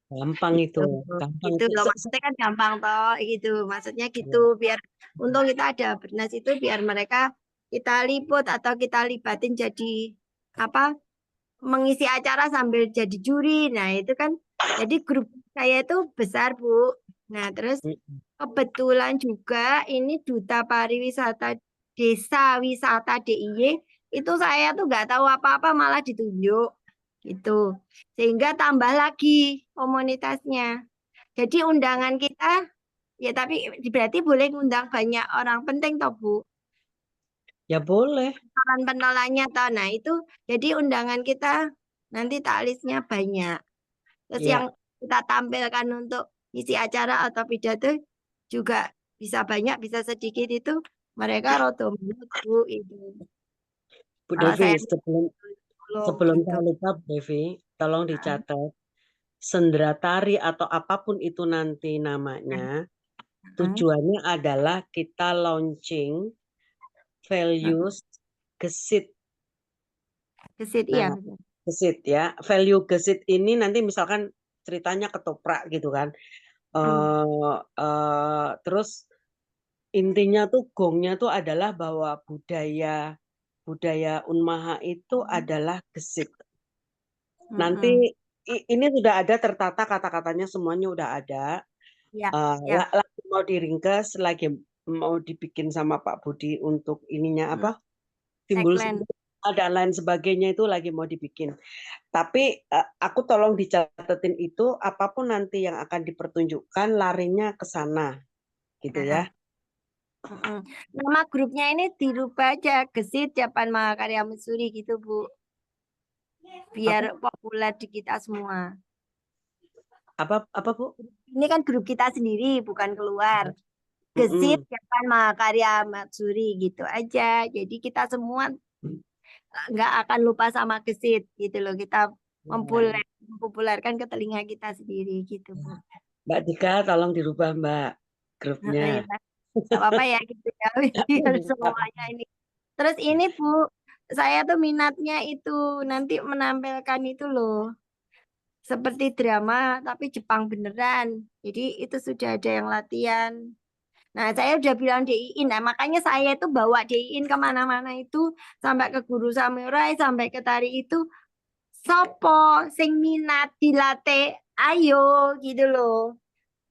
Gampang itu, gampang Gitu itu. loh, maksudnya kan gampang toh gitu, maksudnya gitu, biar untung kita ada Bernas itu biar mereka kita liput atau kita libatin jadi mengisi acara sambil jadi juri. Nah, itu kan jadi grup saya itu besar, Bu. Nah, terus kebetulan juga ini Duta Pariwisata Desa Wisata DIY itu saya tuh nggak tahu apa-apa malah ditunjuk gitu. Sehingga tambah lagi komunitasnya. Jadi undangan kita ya tapi berarti boleh ngundang banyak orang penting toh, Bu. Ya boleh. Pentolannya toh. Nah, itu jadi undangan kita nanti tak listnya banyak. Terus Ya. yang kita tampilkan untuk isi acara atau pidato juga bisa banyak, bisa sedikit itu Mereka rodo mulut Bu itu. Bu Kalau Devi, saya sebelum gitu. saya lupa, Bu Devi, tolong dicatat. Sendera tari atau apapun itu nanti namanya, tujuannya adalah kita launching values gesit. Gesit Nah, iya. gesit ya. Value gesit ini nanti misalkan ceritanya ketoprak gitu kan. Terus intinya tuh gongnya tuh adalah bahwa budaya Unmaha itu adalah gesit. Nanti ini sudah ada tertata kata-katanya, semuanya udah ada. Ya, Lagi mau diringkes, lagi mau dibikin sama Pak Budi untuk ininya apa? Simbol-simbol dan lain sebagainya itu lagi mau dibikin. Tapi aku tolong dicatetin itu, apapun nanti yang akan dipertunjukkan larinya ke sana, gitu ya. Nama grupnya ini dirubah aja Gesit Japan Mahakarya Mesuri gitu Bu. Biar populer di kita semua. Apa Bu? Ini kan grup kita sendiri, bukan keluar. Gesit Japan Mahakarya Matsuri gitu aja. Jadi kita semua nggak akan lupa sama Gesit gitu loh. Kita mempopulerkan ke telinga kita sendiri gitu Bu. Mbak Dika, tolong dirubah Mbak grupnya. Gak apa-apa ya gitu ya. Biar semuanya ini. Terus ini Bu, saya tuh minatnya itu nanti menampilkan itu loh. Seperti drama tapi Jepang beneran. Jadi itu sudah ada yang latihan. Nah, saya udah bilang DI-in. Nah, makanya saya itu bawa DI-in kemana-mana itu. Sampai ke guru samurai, sampai ke tari itu. Sopo, sing minat dilatih. Ayo, gitu loh.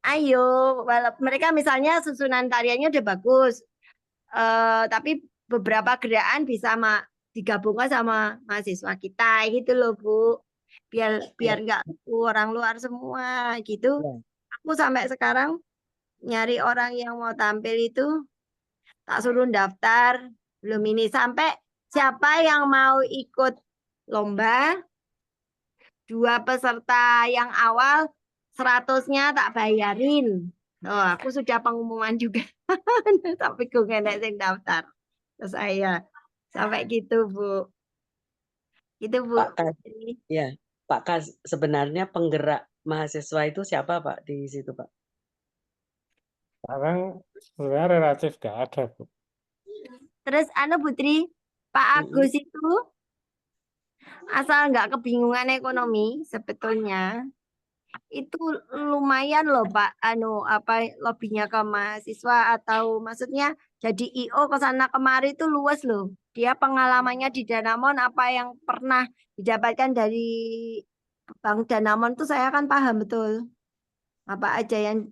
Ayo, walaupun mereka misalnya susunan tariannya udah bagus. Tapi beberapa gerakan bisa digabungkan sama mahasiswa kita gitu loh, Bu. Biar nggak orang luar semua gitu. Aku sampai sekarang nyari orang yang mau tampil itu tak suruh daftar belum ini sampai siapa yang mau ikut lomba 2 peserta yang awal 100-nya tak bayarin. Oh, aku sudah pengumuman juga. Tapi gue nggak yang daftar ke saya sampai gitu Bu. Itu Bu. Pak Kas, ya Pak Kas, sebenarnya penggerak mahasiswa itu siapa Pak di situ Pak? Sekarang sebenarnya relatif gak ada Bu. Terus Putri, Pak Agus itu asal nggak kebingungan ekonomi sebetulnya itu lumayan loh Pak lobbynya ke mahasiswa atau maksudnya jadi IO ke sana kemari itu luas loh. Dia pengalamannya di Danamon apa yang pernah didapatkan dari Bang Danamon tuh saya kan paham betul. Apa aja yang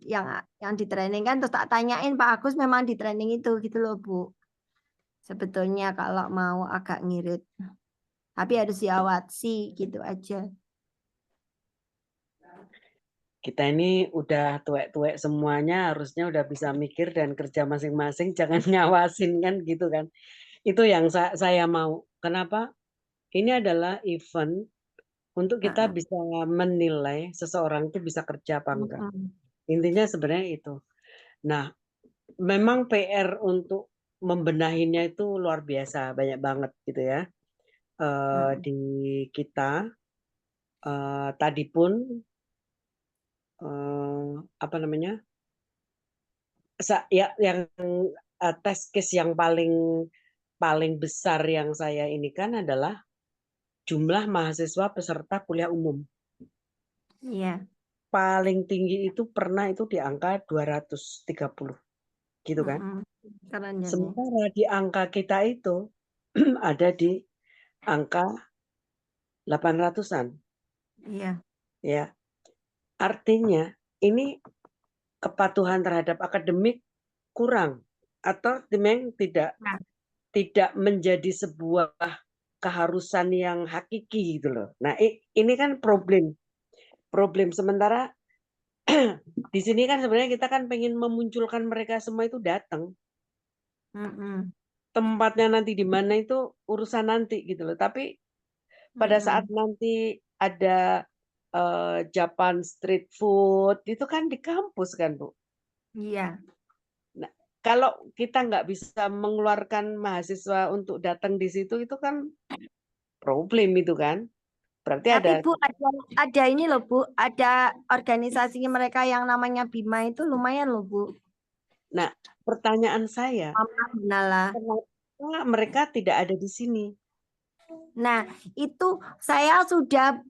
di training kan terus tak tanyain Pak Agus memang di training itu gitu loh Bu. Sebetulnya kalau mau agak ngirit. Tapi harus diawasi gitu aja. Kita ini udah tuwek-tuwek semuanya, harusnya udah bisa mikir dan kerja masing-masing, jangan ngawasin kan gitu kan. Itu yang saya mau. Kenapa? Ini adalah event untuk kita bisa menilai seseorang itu bisa kerja apa enggak. Intinya sebenarnya itu. Nah, memang PR untuk membenahinya itu luar biasa, banyak banget gitu ya. Di kita tadi pun apa namanya? Ya yang test case yang paling besar yang saya ini kan adalah jumlah mahasiswa peserta kuliah umum. Iya. Paling tinggi itu pernah itu di angka 230 gitu kan. Sementara di angka kita itu ada di angka 800-an. Iya. Ya. Artinya ini kepatuhan terhadap akademik kurang atau memang tidak menjadi sebuah keharusan yang hakiki gitu loh. Nah, ini kan problem. Sementara di sini kan sebenarnya kita kan pengen memunculkan mereka semua itu datang. Tempatnya nanti di mana itu urusan nanti gitu loh. Tapi pada saat nanti ada Japan street food itu kan di kampus kan Bu. Iya. Nah, kalau kita nggak bisa mengeluarkan mahasiswa untuk datang di situ itu kan problem itu kan. Berarti Tapi ada Bu, ada ini loh Bu, ada organisasi mereka yang namanya Bima itu lumayan loh Bu. Nah, pertanyaan saya, Mama Benala. kenapa mereka tidak ada di sini? Nah, itu saya sudah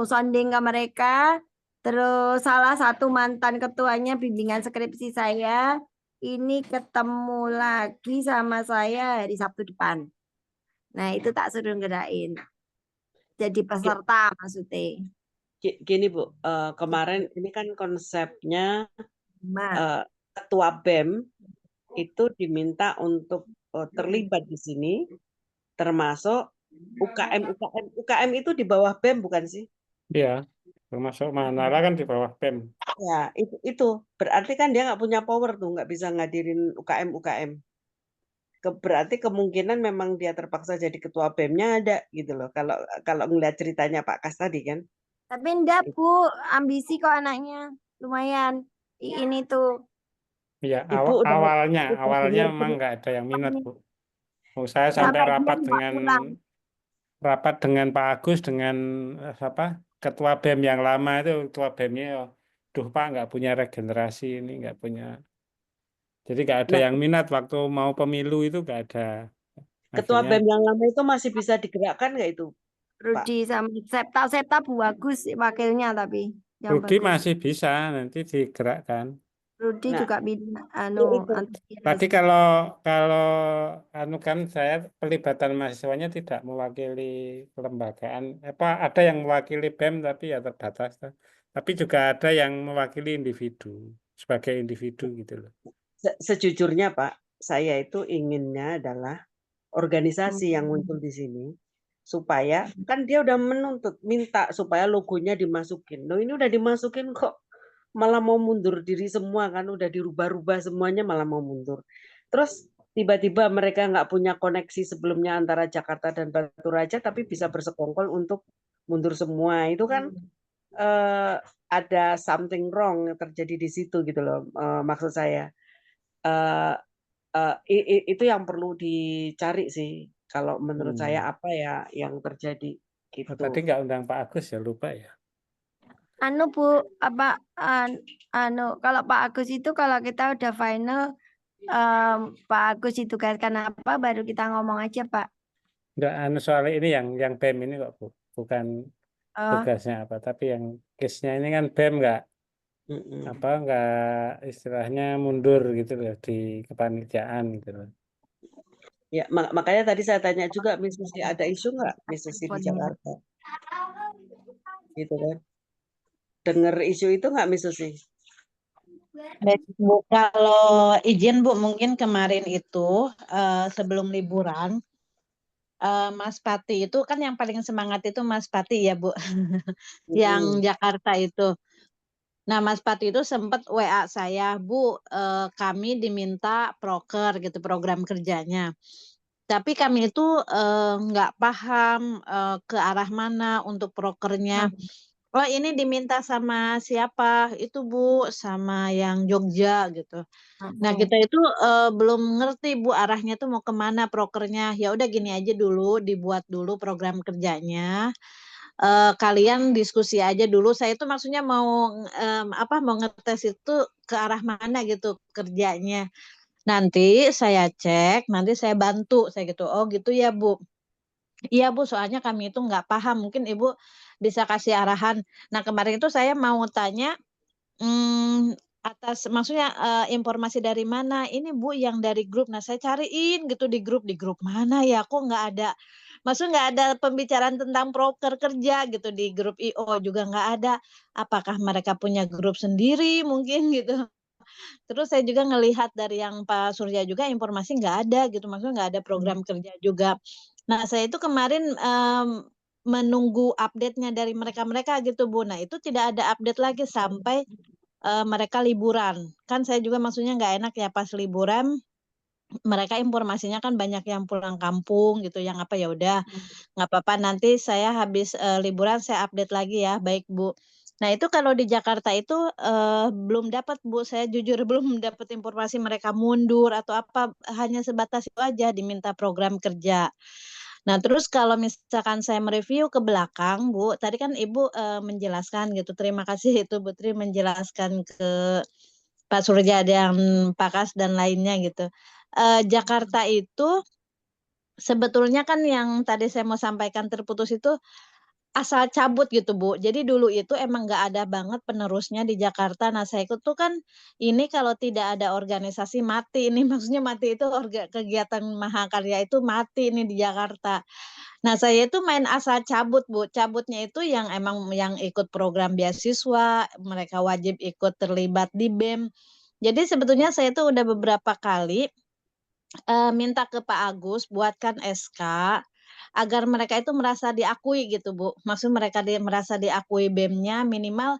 sounding ke mereka. Terus salah satu mantan ketuanya bimbingan skripsi saya ini ketemu lagi sama saya hari Sabtu depan. Nah, itu tak suruh ngerain. Jadi peserta maksudnya. Gini Bu, kemarin ini kan konsepnya Nah, ketua BEM itu diminta untuk terlibat di sini, termasuk UKM itu di bawah BEM bukan sih? Iya, termasuk Manara kan di bawah BEM. Ya, itu berarti kan dia nggak punya power tuh, nggak bisa ngadirin UKM. Berarti kemungkinan memang dia terpaksa jadi ketua BEM-nya ada gitu loh. Kalau ngeliat ceritanya Pak Kas tadi kan. tapi enggak Bu, ambisi kok anaknya. Lumayan. Ini tuh. Iya, Ibu udah awalnya dengar memang nggak ada yang minat, Bu. Oh, saya Sampai sampai dia rapat nggak pulang. Pak Agus dengan ketua BEM yang lama itu, ketua BEM-nya, duh Pak nggak punya regenerasi ini, nggak punya. Jadi nggak ada Nah, yang minat waktu mau pemilu itu nggak ada. ketua Akhirnya BEM yang lama itu masih bisa digerakkan nggak itu, Pak? Rudi sama Septa bagus wakilnya tapi yang Rudi bagus. masih bisa nanti digerakkan. Rudi Nah, juga bidang itu Tadi antusias. kalau kan saya pelibatan mahasiswanya tidak mewakili kelembagaan. Ada yang mewakili BEM tapi ya terbatas. Tapi juga ada yang mewakili individu sebagai individu gitu loh. sejujurnya Pak, saya itu inginnya adalah organisasi yang muncul di sini supaya kan dia udah menuntut minta supaya logonya dimasukin. Loh ini udah dimasukin kok malah mau mundur diri semua kan udah dirubah-rubah semuanya malah mau mundur. Terus tiba-tiba mereka nggak punya koneksi sebelumnya antara Jakarta dan Batu Raja tapi bisa bersekongkol untuk mundur semua. Itu kan ada something wrong yang terjadi di situ gitu loh. Maksud saya itu yang perlu dicari sih. Kalau menurut saya apa ya yang terjadi Oh, gitu. tadi nggak undang Pak Agus ya, lupa ya. Bu, kalau Pak Agus itu kalau kita udah final Pak Agus ditugaskan apa baru kita ngomong aja Pak. Nggak soal ini yang BEM ini kok Bu. Bukan Oh, tugasnya apa, tapi yang case-nya ini kan BEM nggak Mm-mm. nggak istilahnya mundur gitu loh di kepanitiaan gitu loh. Ya, makanya tadi saya tanya juga, Miss Susi, ada isu nggak Miss Susi di Jakarta? Gitu kan. Dengar isu itu nggak Miss Susi? Baik, Bu. Kalau izin Bu, mungkin kemarin itu sebelum liburan, Mas Pati itu kan yang paling semangat itu Mas Pati ya Bu, yang Jakarta itu. Nah Mas Pati itu sempat WA saya, Bu, kami diminta proker gitu program kerjanya. Tapi kami itu nggak paham ke arah mana untuk prokernya. Oh ini diminta sama siapa? Itu Bu, sama yang Jogja gitu. Nah kita itu belum ngerti Bu arahnya tuh mau kemana prokernya. Ya udah gini aja dulu, dibuat dulu program kerjanya. Kalian diskusi aja dulu. Saya itu maksudnya mau mau ngetes itu ke arah mana gitu kerjanya. Nanti saya cek, nanti saya bantu, saya gitu. Oh gitu ya Bu. Iya Bu, soalnya kami itu nggak paham. Mungkin Ibu bisa kasih arahan. Nah kemarin itu saya mau tanya, atas maksudnya informasi dari mana? Ini Bu yang dari grup. Nah saya cariin gitu di grup mana ya? Kok nggak ada? Maksudnya nggak ada pembicaraan tentang proker kerja gitu di grup IO juga nggak ada. Apakah mereka punya grup sendiri mungkin gitu? Terus saya juga ngelihat dari yang Pak Surya juga informasi nggak ada gitu, maksudnya nggak ada program kerja juga. Nah saya itu kemarin menunggu update-nya dari mereka-mereka gitu Bu. Nah itu tidak ada update lagi sampai mereka liburan. Kan saya juga maksudnya nggak enak ya pas liburan mereka informasinya kan banyak yang pulang kampung gitu, yang apa ya udah nggak apa-apa nanti saya habis liburan saya update lagi ya, baik Bu. Nah itu kalau di Jakarta itu belum dapat Bu, saya jujur belum dapat informasi mereka mundur atau apa, hanya sebatas itu aja diminta program kerja. Nah terus kalau misalkan saya mereview ke belakang Bu, tadi kan Ibu menjelaskan gitu, terima kasih itu Bu Tri menjelaskan ke Pak Surya dan Pak Kas dan lainnya gitu. Jakarta itu sebetulnya kan yang tadi saya mau sampaikan terputus itu asal cabut gitu Bu. Jadi dulu itu emang nggak ada banget penerusnya di Jakarta. Nah saya ikut tuh kan ini kalau tidak ada organisasi mati ini maksudnya mati itu kegiatan mahakarya itu mati ini di Jakarta. Nah saya itu main asal cabut Bu. Cabutnya itu yang emang yang ikut program beasiswa, mereka wajib ikut terlibat di BEM. Jadi sebetulnya saya tuh udah beberapa kali minta ke Pak Agus buatkan SK agar mereka itu merasa diakui gitu Bu. Maksud mereka merasa diakui BEM-nya minimal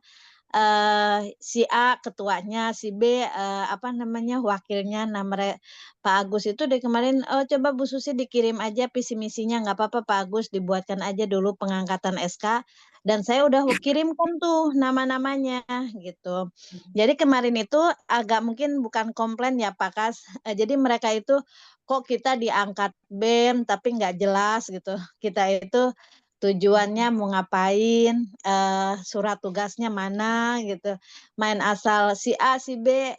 si A ketuanya, si B apa namanya wakilnya. Nah, Pak Agus itu dari kemarin, oh coba Bu Susi dikirim aja visi misinya, nggak apa-apa Pak Agus dibuatkan aja dulu pengangkatan SK. Dan saya udah kirimkan tuh nama-namanya gitu. Jadi kemarin itu agak mungkin bukan komplain ya Pak Kas. Jadi mereka itu kok kita diangkat BEM tapi nggak jelas gitu. Kita itu tujuannya mau ngapain, surat tugasnya mana gitu. Main asal si A, si B,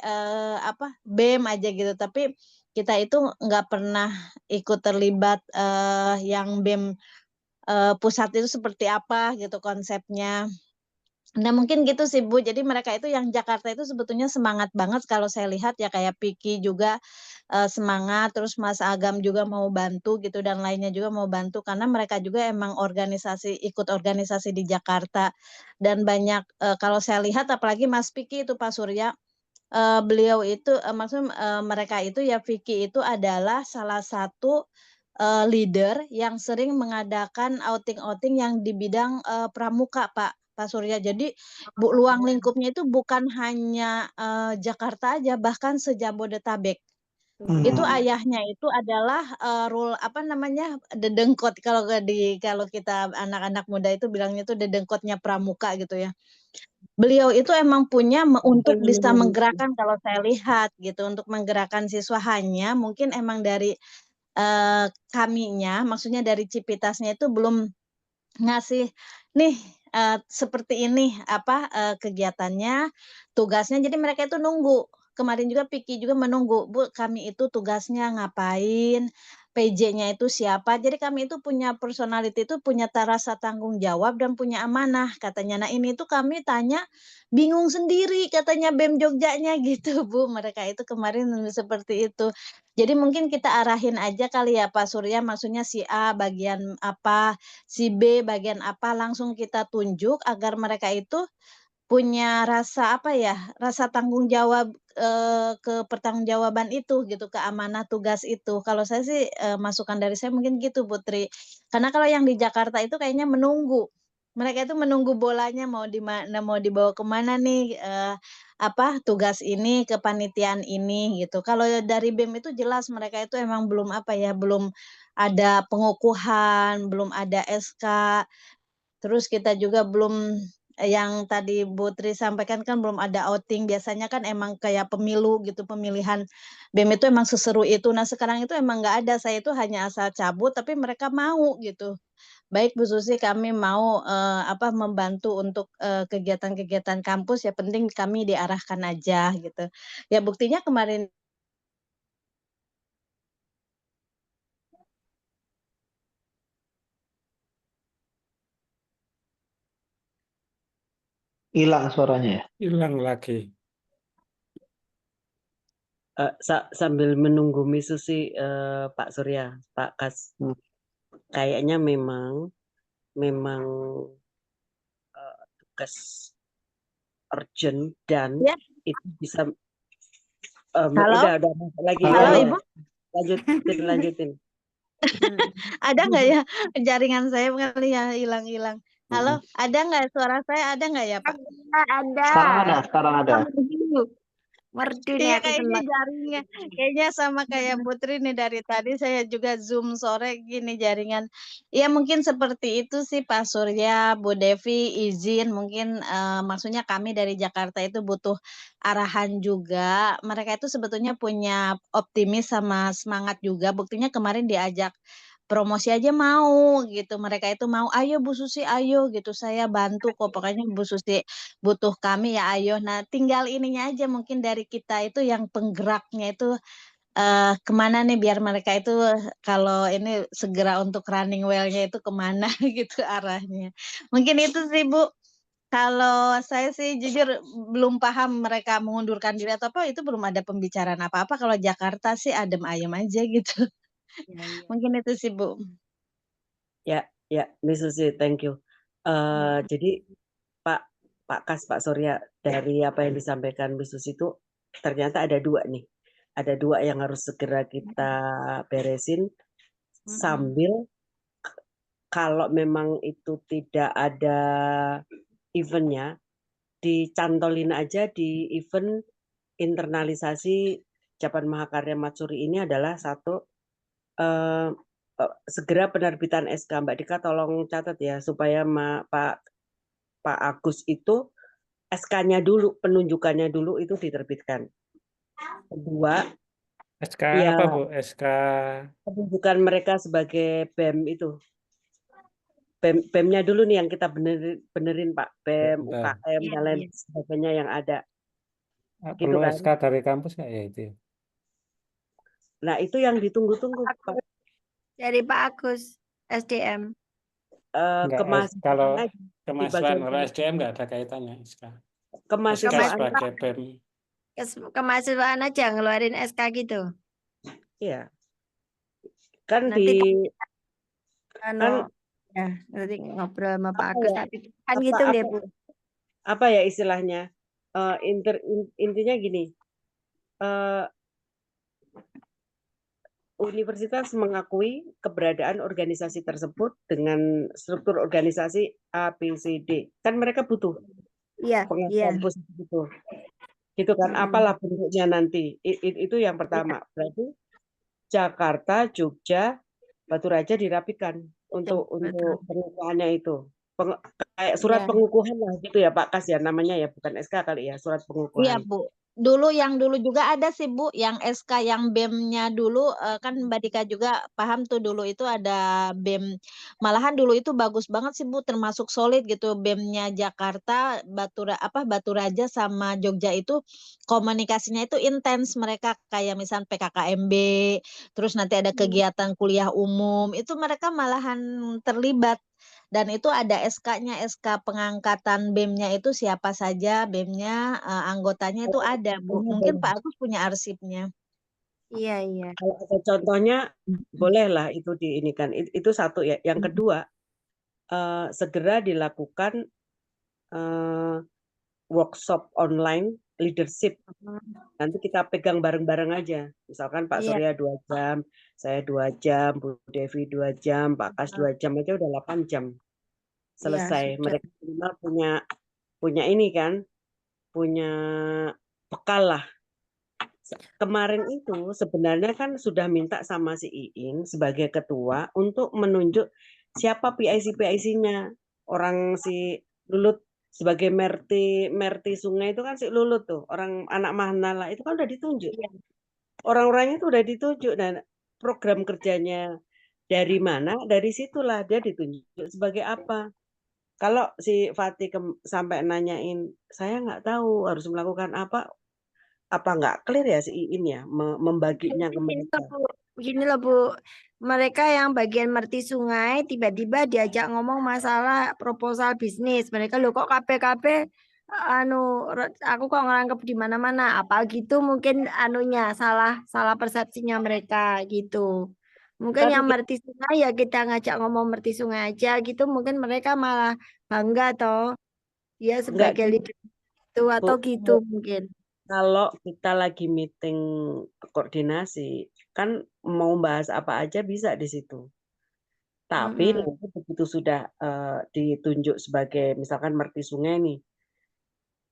apa BEM aja gitu. Tapi kita itu nggak pernah ikut terlibat yang BEM pusat itu seperti apa gitu konsepnya. Nah mungkin gitu sih Bu, jadi mereka itu yang Jakarta itu sebetulnya semangat banget kalau saya lihat ya kayak Piki juga semangat, terus Mas Agam juga mau bantu gitu dan lainnya juga mau bantu karena mereka juga emang ikut organisasi di Jakarta dan banyak kalau saya lihat apalagi Mas Piki itu Pak Surya, beliau itu maksudnya mereka itu ya Vicky itu adalah salah satu leader yang sering mengadakan outing-outing yang di bidang pramuka Pak Surya. Jadi ruang lingkupnya itu bukan hanya Jakarta aja, bahkan sejabodetabek. Itu ayahnya itu adalah rule apa namanya dedengkot kalau kita anak-anak muda itu bilangnya itu dedengkotnya pramuka gitu ya. Beliau itu emang punya untuk bisa menggerakkan kalau saya lihat gitu untuk menggerakkan siswa hanya mungkin emang dari kaminya maksudnya dari Cipitasnya itu belum ngasih nih seperti ini apa kegiatannya, tugasnya jadi mereka itu nunggu. Kemarin juga Piki juga menunggu, Bu kami itu tugasnya ngapain, PJ-nya itu siapa. Jadi kami itu punya personality itu punya rasa tanggung jawab dan punya amanah katanya. Nah ini tuh kami tanya bingung sendiri katanya BEM Jogjanya gitu Bu. Mereka itu kemarin seperti itu. Jadi mungkin kita arahin aja kali ya Pak Surya maksudnya si A bagian apa, si B bagian apa langsung kita tunjuk agar mereka itu punya rasa apa ya, rasa tanggung jawab ke pertanggungjawaban itu gitu, ke amanah tugas itu. Kalau saya sih masukan dari saya mungkin gitu Putri. Karena kalau yang di Jakarta itu kayaknya menunggu. Mereka itu menunggu bolanya mau mau dibawa kemana nih apa tugas ini kepanitiaan ini gitu. Kalau dari BEM itu jelas mereka itu emang belum apa ya, belum ada pengukuhan, belum ada SK. Terus kita juga belum yang tadi Bu Tri sampaikan kan belum ada outing. Biasanya kan emang kayak pemilu gitu, pemilihan BEM itu emang seseru itu. Nah sekarang itu emang nggak ada, saya itu hanya asal cabut tapi mereka mau gitu. Baik Bu Susi kami mau apa membantu untuk kegiatan-kegiatan kampus ya penting kami diarahkan aja gitu. Ya buktinya kemarin Hilang suaranya ya. Hilang lagi. Sambil menunggu misu sih Pak Surya, Pak Kas, kayaknya memang tugas urgent dan ya. itu bisa Halo? udah lagi. Halo Ibu? Lanjutin. Ada nggak ya jaringan saya kali ya hilang-hilang. Halo, ada nggak suara saya ada nggak ya Pak? Ada. Sekarang ada. Merdu nih Iya aku kayaknya senang. jaringnya, kayaknya sama kayak Putri nih dari tadi saya juga zoom sore gini jaringan. Ya mungkin seperti itu sih Pak Surya, Bu Devi izin mungkin maksudnya kami dari Jakarta itu butuh arahan juga. Mereka itu sebetulnya punya optimis sama semangat juga. Buktinya kemarin diajak promosi aja mau gitu. Mereka itu mau, ayo Bu Susi, ayo gitu. Saya bantu kok. Pokoknya Bu Susi butuh kami ya ayo. Nah tinggal ininya aja mungkin dari kita itu yang penggeraknya itu kemana nih biar mereka itu kalau ini segera untuk running well-nya itu kemana gitu arahnya. Mungkin itu sih Bu. Kalau saya sih jujur belum paham mereka mengundurkan diri atau apa itu belum ada pembicaraan apa-apa. Kalau Jakarta sih adem ayem aja gitu. Ya, ya. Mungkin itu sih Bu. Ya, Miss Susi, thank you. Jadi Pak Kas, Pak Surya, dari apa yang disampaikan Miss Susi itu ternyata ada dua nih. Ada dua yang harus segera kita beresin sambil kalau memang itu tidak ada eventnya, dicantolin aja di event internalisasi Japan Mahakarya Matsuri ini adalah satu segera penerbitan SK. Mbak Dika tolong catat ya supaya Pak Agus itu SK-nya dulu, penunjukannya dulu itu diterbitkan. Kedua, SK ya apa Bu? SK penunjukan mereka sebagai BEM itu. BEM-nya dulu nih yang kita benerin Pak. BEM, bentar. UKM, dan lain sebagainya yang ada. Gitu Perlu kan. SK dari kampus nggak ya itu? Nah itu yang ditunggu-tunggu Pak. Dari Pak Agus, SDM. Enggak, Kemahasiswaan kalau aja di kemahasiswaan, bagian kalau SDM nggak ada kaitannya SK. SK kemahasiswaan. sebagai BEM. Kemahasiswaan aja ngeluarin SK gitu. Iya. Kan Nanti di anu kan ya nanti ngobrol sama Pak apa Agus ya? tapi kan gitu deh Bu. Apa ya istilahnya? Intinya gini. Universitas mengakui keberadaan organisasi tersebut dengan struktur organisasi A, B, C, D. Kan mereka butuh Iya, pengakuan positif itu. Gitu kan, apalah bentuknya nanti. Itu yang pertama. Berarti Jakarta, Jogja, Batu Raja dirapikan untuk pengukuhannya itu. Kayak surat pengukuhan lah gitu ya Pak Kas ya namanya ya, bukan SK kali ya, surat Iya pengukuhan. Bu. Dulu juga ada sih Bu, yang SK yang BEM-nya dulu kan Mbak Dika juga paham tuh dulu itu ada BEM. Malahan dulu itu bagus banget sih Bu, termasuk solid gitu BEM-nya Jakarta, Batu Raja sama Jogja itu komunikasinya itu intens mereka kayak misal PKKMB, terus nanti ada kegiatan kuliah umum, itu mereka malahan terlibat. Dan itu ada SK-nya, SK pengangkatan BEM-nya itu siapa saja BEM-nya, anggotanya itu ada, Bu. Mungkin Pak Agus punya arsipnya. Iya. Kalau ada contohnya, bolehlah itu diinikan. Itu satu ya. Yang kedua, segera dilakukan workshop online leadership. Nanti kita pegang bareng-bareng aja. Misalkan Pak Surya 2 jam, saya 2 jam, Bu Devi 2 jam, Pak Kas 2 jam aja udah 8 jam. Selesai. Mereka minimal punya ini kan, punya bekal lah. Kemarin itu sebenarnya kan sudah minta sama si Iin sebagai ketua untuk menunjuk siapa PIC-PIC-nya. Orang si Lulut sebagai Merti Sungai itu kan si Lulut tuh, orang anak Mahnala itu kan udah ditunjuk. Orang-orangnya itu udah ditunjuk dan program kerjanya dari mana? Dari situlah dia ditunjuk sebagai apa. Kalau si Fatih sampai nanyain, saya nggak tahu harus melakukan apa nggak clear ya si Iin ya membaginya ke mereka. Begini loh Bu, mereka yang bagian Merti Sungai tiba-tiba diajak ngomong masalah proposal bisnis. Mereka loh kok KP aku kok ngerangkep di mana-mana. Apa gitu mungkin anunya salah persepsinya mereka gitu. Mungkin yang Merti Sungai ya kita ngajak ngomong Merti Sungai aja gitu. Mungkin mereka malah bangga toh dia sebagai leader itu atau gitu mungkin. Kalau kita lagi meeting koordinasi, kan mau bahas apa aja bisa di situ. Tapi nanti begitu sudah ditunjuk sebagai misalkan Merti Sungai nih,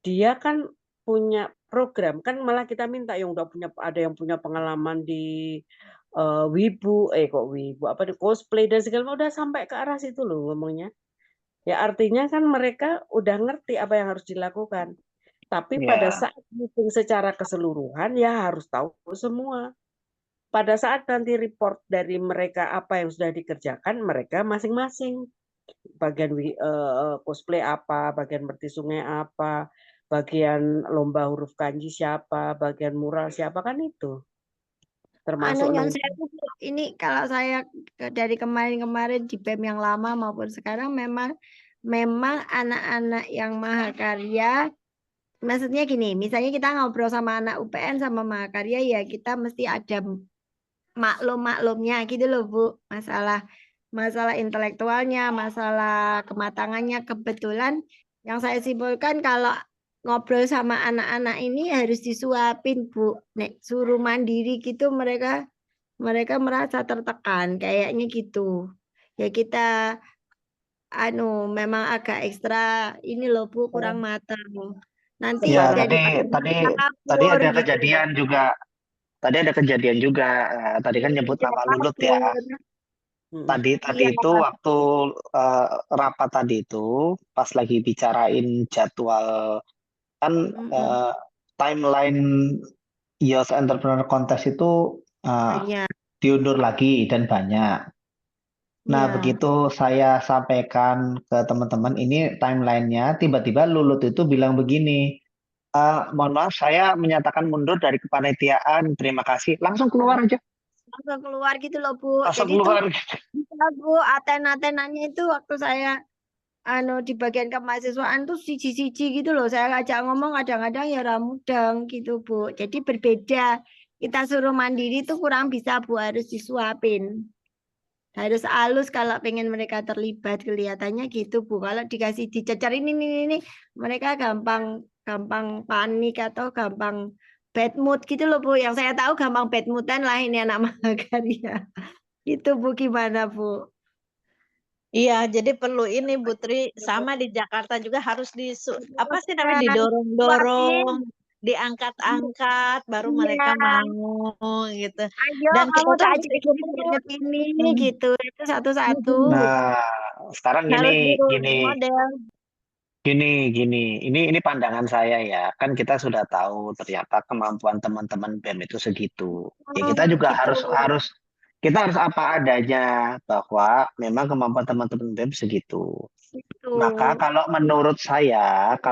dia kan punya program, kan malah kita minta yang udah punya, ada yang punya pengalaman di wibu, apa di cosplay dan segala macam, udah sampai ke arah situ loh ngomongnya. Ya artinya kan mereka udah ngerti apa yang harus dilakukan. Tapi pada Ya, saat meeting secara keseluruhan ya harus tahu semua. Pada saat nanti report dari mereka apa yang sudah dikerjakan, mereka masing-masing. Bagian cosplay apa, bagian berti sungai apa, bagian lomba huruf kanji siapa, bagian mural siapa, kan itu. Termasuk Nyon nanti. sewu, Bu. Ini kalau saya dari kemarin-kemarin di BEM yang lama maupun sekarang memang anak-anak yang mahakarya, maksudnya gini, misalnya kita ngobrol sama anak UPN sama mahakarya ya kita mesti ada maklum-maklumnya gitu loh Bu, masalah intelektualnya, masalah kematangannya. Kebetulan yang saya simpulkan kalau ngobrol sama anak-anak ini harus disuapin Bu. Nek suruh mandiri gitu mereka merasa tertekan kayaknya gitu. Ya kita memang agak ekstra ini loh Bu, kurang matang. Nanti ya Sekarang tadi tadi kabur ada gitu. kejadian juga. Tadi ada kejadian juga. Tadi kan nyebut Iya, nama Lulut ya. kabur. Tadi Iya, itu waktu rapat tadi itu pas lagi bicarain jadwal kan mm-mm. timeline Youth Entrepreneur Contest itu Banyak. diundur lagi dan banyak. Nah, Iya. begitu saya sampaikan ke teman-teman ini timelinenya, tiba-tiba Lulut itu bilang begini, mohon maaf saya menyatakan mundur dari kepanitiaan, terima kasih. Langsung keluar aja, Langsung keluar gitu loh Bu. langsung Jadi tuh keluar. bisa Bu, Aten-atenannya itu waktu saya di bagian kemahasiswaan tuh siji-siji gitu loh. Saya ajak ngomong kadang-kadang ya ramudang gitu Bu. Jadi berbeda. Kita suruh mandiri tuh kurang bisa Bu, harus disuapin. Harus halus kalau pengen mereka terlibat, kelihatannya gitu Bu. Kalau dikasih dicecar ini, mereka gampang panik atau gampang bad mood gitu loh Bu. Yang saya tahu gampang bad moodan lah ini anak mahakarya. Itu Bu, gimana Bu? Iya, jadi perlu ini Bu Tri, sama di Jakarta juga harus apa sih namanya, Suapin. didorong-dorong, diangkat-angkat, baru mereka Iya. mau gitu. Ayo Dan kamu kita tuh tak ajak inget ini gitu. Itu satu-satu. Nah, sekarang harus gini, di model. ini pandangan saya ya. Kan kita sudah tahu ternyata kemampuan teman-teman BEM itu segitu. Ya kita juga Gitu. kita harus apa adanya bahwa memang kemampuan teman-teman BEM segitu. Gitu. Maka kalau menurut saya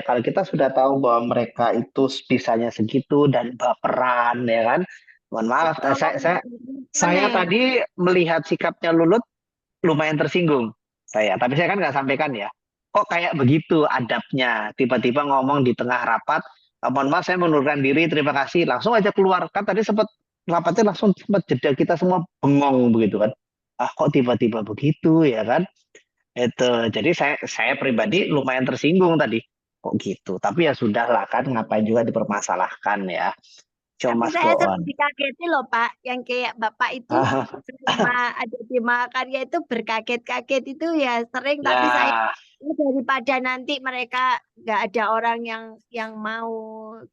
kalau kita sudah tahu bahwa mereka itu bisanya segitu dan baperan ya kan. Mohon maaf, saya Aneh. tadi melihat sikapnya Lulut lumayan tersinggung saya, tapi saya kan nggak sampaikan ya. Kok kayak begitu adabnya, tiba-tiba ngomong di tengah rapat, mohon maaf saya mengundurkan diri, terima kasih, langsung aja keluar. Kan tadi sempat rapatnya langsung sempat jeda, kita semua bengong begitu kan. Kok tiba-tiba begitu ya kan? Itu, jadi saya pribadi lumayan tersinggung tadi. Kok gitu? Tapi ya sudahlah kan, ngapain juga dipermasalahkan ya. Show Tapi must saya go sering on. dikageti loh Pak, yang kayak Bapak itu selama ada di Mahakarya itu berkaget-kaget itu ya sering. Tapi saya Ya, daripada nanti mereka nggak ada orang yang mau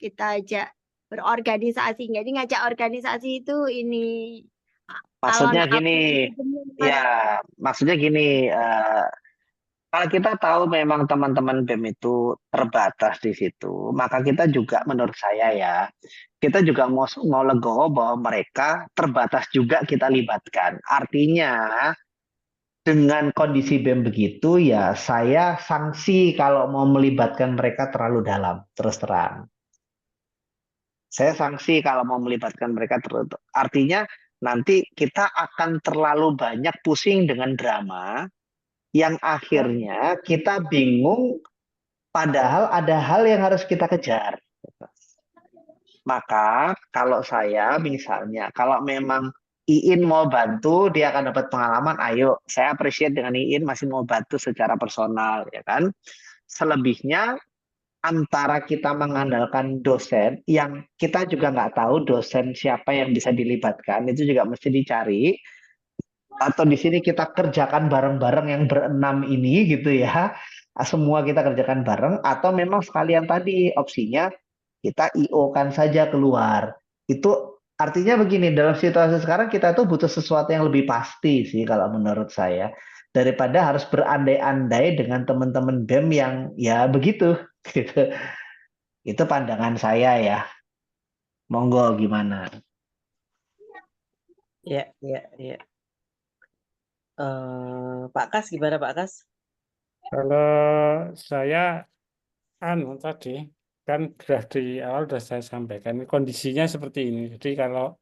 kita ajak berorganisasi, jadi ngajak organisasi itu ini maksudnya alon-alon gini, semua. ya, maksudnya gini, kalau kita tahu memang teman-teman BEM itu terbatas di situ, maka kita juga menurut saya ya, kita juga mau legowo bahwa mereka terbatas juga kita libatkan. Artinya dengan kondisi BEM begitu ya saya sanksi kalau mau melibatkan mereka terlalu dalam, terus terang. Saya sanksi kalau mau melibatkan mereka artinya nanti kita akan terlalu banyak pusing dengan drama yang akhirnya kita bingung padahal ada hal yang harus kita kejar. Maka kalau saya misalnya kalau memang Iin mau bantu, dia akan dapat pengalaman, ayo saya appreciate dengan Iin masih mau bantu secara personal ya kan. Selebihnya antara kita mengandalkan dosen yang kita juga nggak tahu dosen siapa yang bisa dilibatkan, itu juga mesti dicari, atau di sini kita kerjakan bareng-bareng yang berenam ini gitu ya. semua kita kerjakan bareng atau memang sekalian tadi opsinya kita IO-kan saja keluar. Itu artinya begini, dalam situasi sekarang kita tuh butuh sesuatu yang lebih pasti sih kalau menurut saya. Daripada harus berandai-andai dengan teman-teman BEM yang ya begitu gitu. Itu pandangan saya ya. Monggo gimana? Ya, ya, ya. Pak Kas gimana Pak Kas? Kalau saya tadi kan sudah di awal sudah saya sampaikan kondisinya seperti ini. Jadi kalau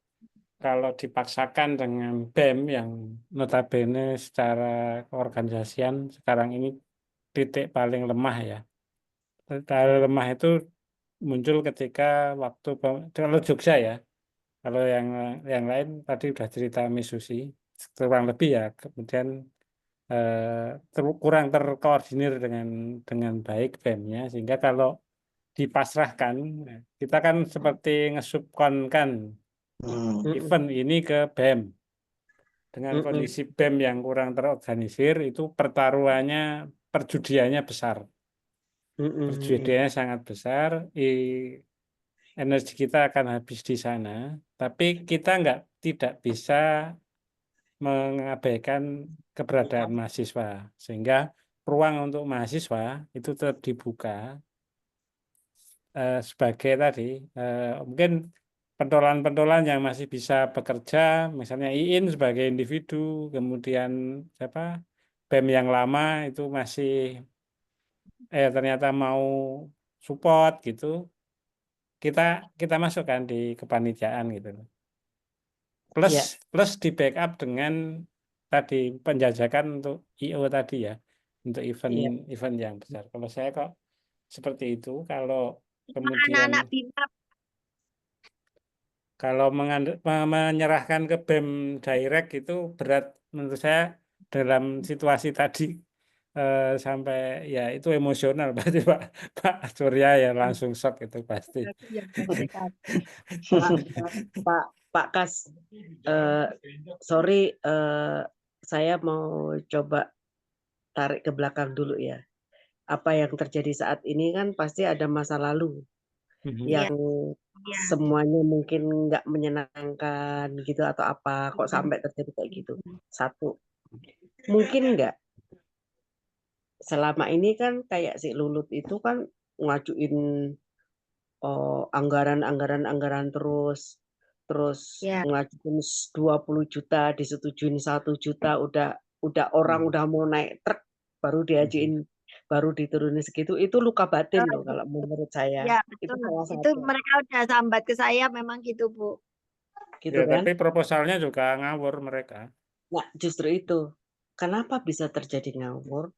dipaksakan dengan BEM yang notabene secara keorganisasian sekarang ini titik paling lemah ya. Titik lemah itu muncul ketika waktu kalau Jogja ya. Kalau yang lain tadi udah cerita Misusi kurang lebih ya. Kemudian kurang terkoordinir dengan baik BEM-nya sehingga kalau dipasrahkan kita kan seperti ngesubkonkan event ini ke BEM dengan kondisi BEM yang kurang terorganisir itu perjudiannya besar, perjudiannya sangat besar, energi kita akan habis di sana, tapi kita tidak bisa mengabaikan keberadaan mahasiswa sehingga ruang untuk mahasiswa itu tetap dibuka sebagai tadi mungkin pentolan-pentolan yang masih bisa bekerja, misalnya IIN sebagai individu, kemudian siapa BEM yang lama itu masih ternyata mau support gitu, kita masukkan di kepanitiaan gitu loh. Ya. Plus di backup dengan tadi penjajakan untuk IO tadi ya, untuk event yang besar. Kalau saya kok seperti itu, kalau kemudian Anak-anak BIMA kalau menyerahkan ke BEM direct itu berat menurut saya dalam situasi tadi sampai ya itu emosional berarti Pak Surya ya langsung shock itu pasti. yang PDKT. Pak Kas, sorry, saya mau coba tarik ke belakang dulu ya. Apa yang terjadi saat ini kan pasti ada masa lalu yang semuanya mungkin nggak menyenangkan gitu atau apa, kok sampai terjadi kayak gitu. Satu, mungkin nggak selama ini kan kayak si Lulut itu kan ngajuin anggaran terus Ya. ngajuin 20 juta disetujuin 1 juta udah orang udah mau naik truk baru diajuin baru diturunin segitu itu luka batin loh kalau menurut saya Ya, itu betul. salah Itu satu mereka udah sambat ke saya memang gitu, Bu. gitu Ya, kan. tapi proposalnya juga ngawur mereka. Nah justru itu kenapa bisa terjadi ngawur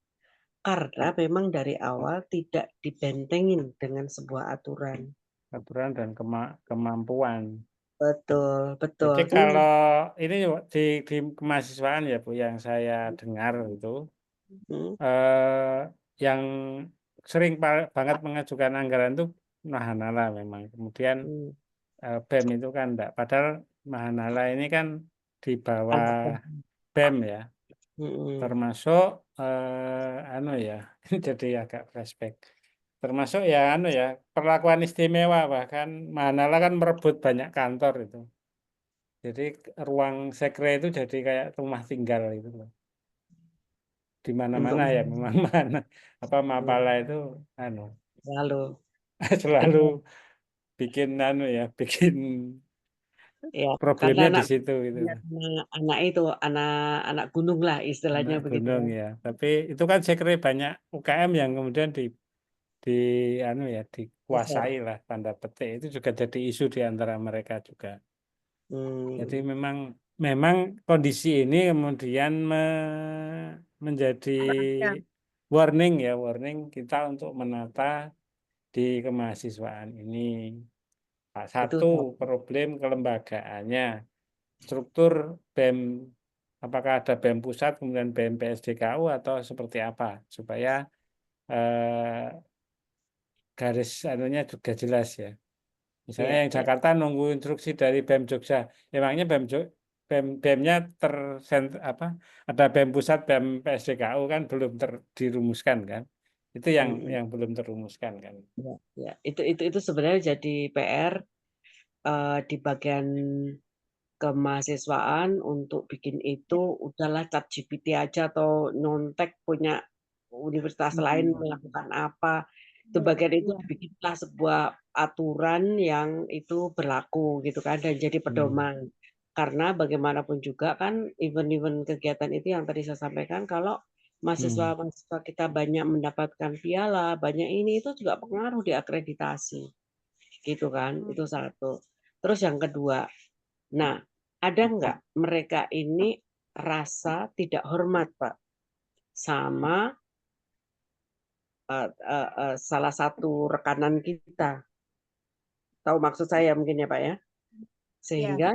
karena memang dari awal tidak dibentengin dengan sebuah aturan. Dan kemampuan. Betul. Jadi kalau ini di kemahasiswaan ya Bu yang saya dengar itu yang sering banget mengajukan anggaran itu Mahanala memang. Kemudian BEM itu kan enggak. Padahal Mahanala ini kan di bawah BEM ya. Termasuk ya jadi agak flashback. Termasuk ya perlakuan istimewa bahkan Mahanala kan merebut banyak kantor itu. Jadi ruang sekre itu jadi kayak rumah tinggal gitu loh. Di mana-mana ya memang mana Mapala itu selalu bikin bikin ya problemnya karena di situ gitu. anak gunung lah istilahnya Anak begitu gunung ya. Tapi itu kan sekre banyak UKM yang kemudian dikuasai lah tanda petik itu juga jadi isu di antara mereka juga. Jadi memang kondisi ini kemudian menjadi warning kita untuk menata di kemahasiswaan ini. Satu problem kelembagaannya, struktur BEM, apakah ada BEM pusat kemudian BEM PSDKU atau seperti apa supaya garis anunya juga jelas ya. Misalnya yang Jakarta nunggu instruksi dari BEM Jogja, emangnya BEM-nya ada BEM pusat, BEM PSDKU kan belum dirumuskan kan. Itu yang Mm-mm. yang belum terumuskan kan. Ya, itu sebenarnya jadi PR di bagian kemahasiswaan untuk bikin itu udahlah ChatGPT aja atau nyontek punya universitas lain melakukan apa. Itu Iya, bagian itu iya. dibikinlah sebuah aturan yang itu berlaku gitu kan dan jadi pedoman. Karena bagaimanapun juga kan event-event kegiatan itu yang tadi saya sampaikan kalau mahasiswa-mahasiswa kita banyak mendapatkan piala, banyak ini itu juga pengaruh di akreditasi. Gitu kan. Itu satu. Terus yang kedua, nah, ada nggak mereka ini rasa tidak hormat, Pak, sama salah satu rekanan kita? Tahu maksud saya mungkin ya, Pak ya? Iya, Sehingga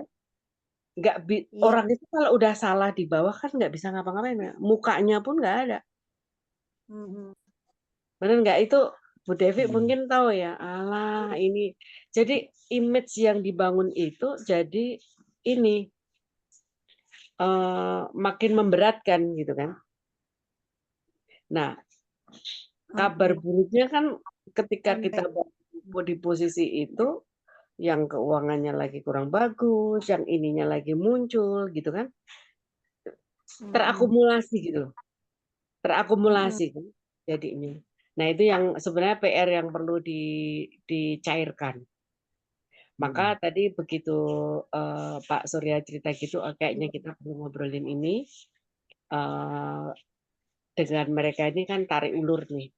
nggak iya. orang itu kalau udah salah di bawah kan nggak bisa ngapa-ngapain, ya. Mukanya pun nggak ada. Mm-mm. Benar nggak? Itu Bu Devi Hmm. mungkin tahu ya. Alah, ini. Jadi image yang dibangun itu jadi ini makin memberatkan gitu kan. Nah, kabar buruknya kan ketika kita di posisi itu, yang keuangannya lagi kurang bagus, yang ininya lagi muncul gitu kan, terakumulasi gitu loh, terakumulasi kan jadinya. Nah itu yang sebenarnya PR yang perlu dicairkan. Maka tadi begitu Pak Surya cerita gitu, kayaknya kita perlu ngobrolin ini dengan mereka ini kan tarik ulur nih.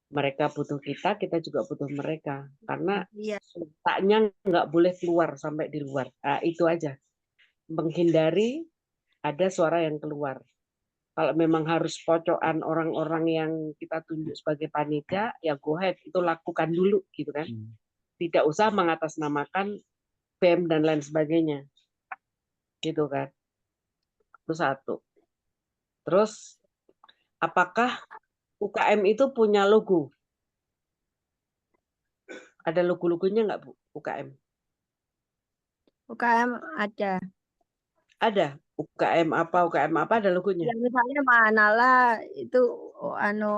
Mereka butuh kita juga butuh mereka. Karena Iya. otaknya nggak boleh keluar sampai di luar. Nah, itu aja. Menghindari ada suara yang keluar. Kalau memang harus pocokan orang-orang yang kita tunjuk sebagai panitia, ya go ahead. Itu lakukan dulu gitu kan. Tidak usah mengatasnamakan BEM dan lain sebagainya. Gitu kan. Itu satu. Terus, apakah UKM itu punya logo? Ada logo-logonya nggak, Bu? UKM? UKM ada. Ada. UKM apa ada logonya? Ya misalnya Manala itu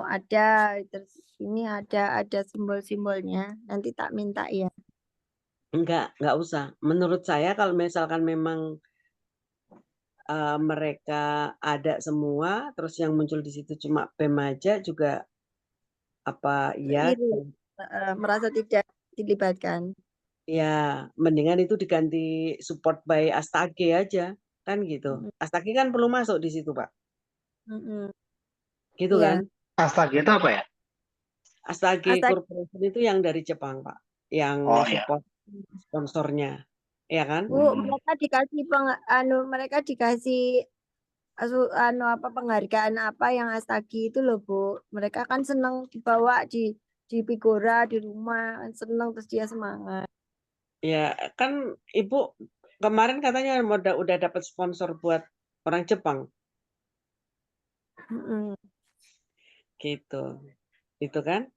ada, terus ini ada simbol-simbolnya. Nanti tak minta ya. Enggak usah. Menurut saya kalau misalkan memang mereka ada semua, terus yang muncul di situ cuma BEM aja juga apa ya? Keliru. Merasa tidak dilibatkan. Ya, mendingan itu diganti support by Astage aja, kan gitu. Astage kan perlu masuk di situ, Pak. Mm-mm. Gitu Iya. kan? Astaga itu apa ya? Astage Astaga. Corporation itu yang dari Jepang, Pak. Yang Oh ya. support sponsornya. Ya kan? Bu, mereka dikasih mereka dikasih penghargaan apa yang Astagi itu loh, Bu. Mereka kan seneng dibawa di Pigora di rumah, kan seneng terus dia semangat. Ya, kan Ibu kemarin katanya udah dapat sponsor buat orang Jepang. Mm-mm. Gitu. Itu kan?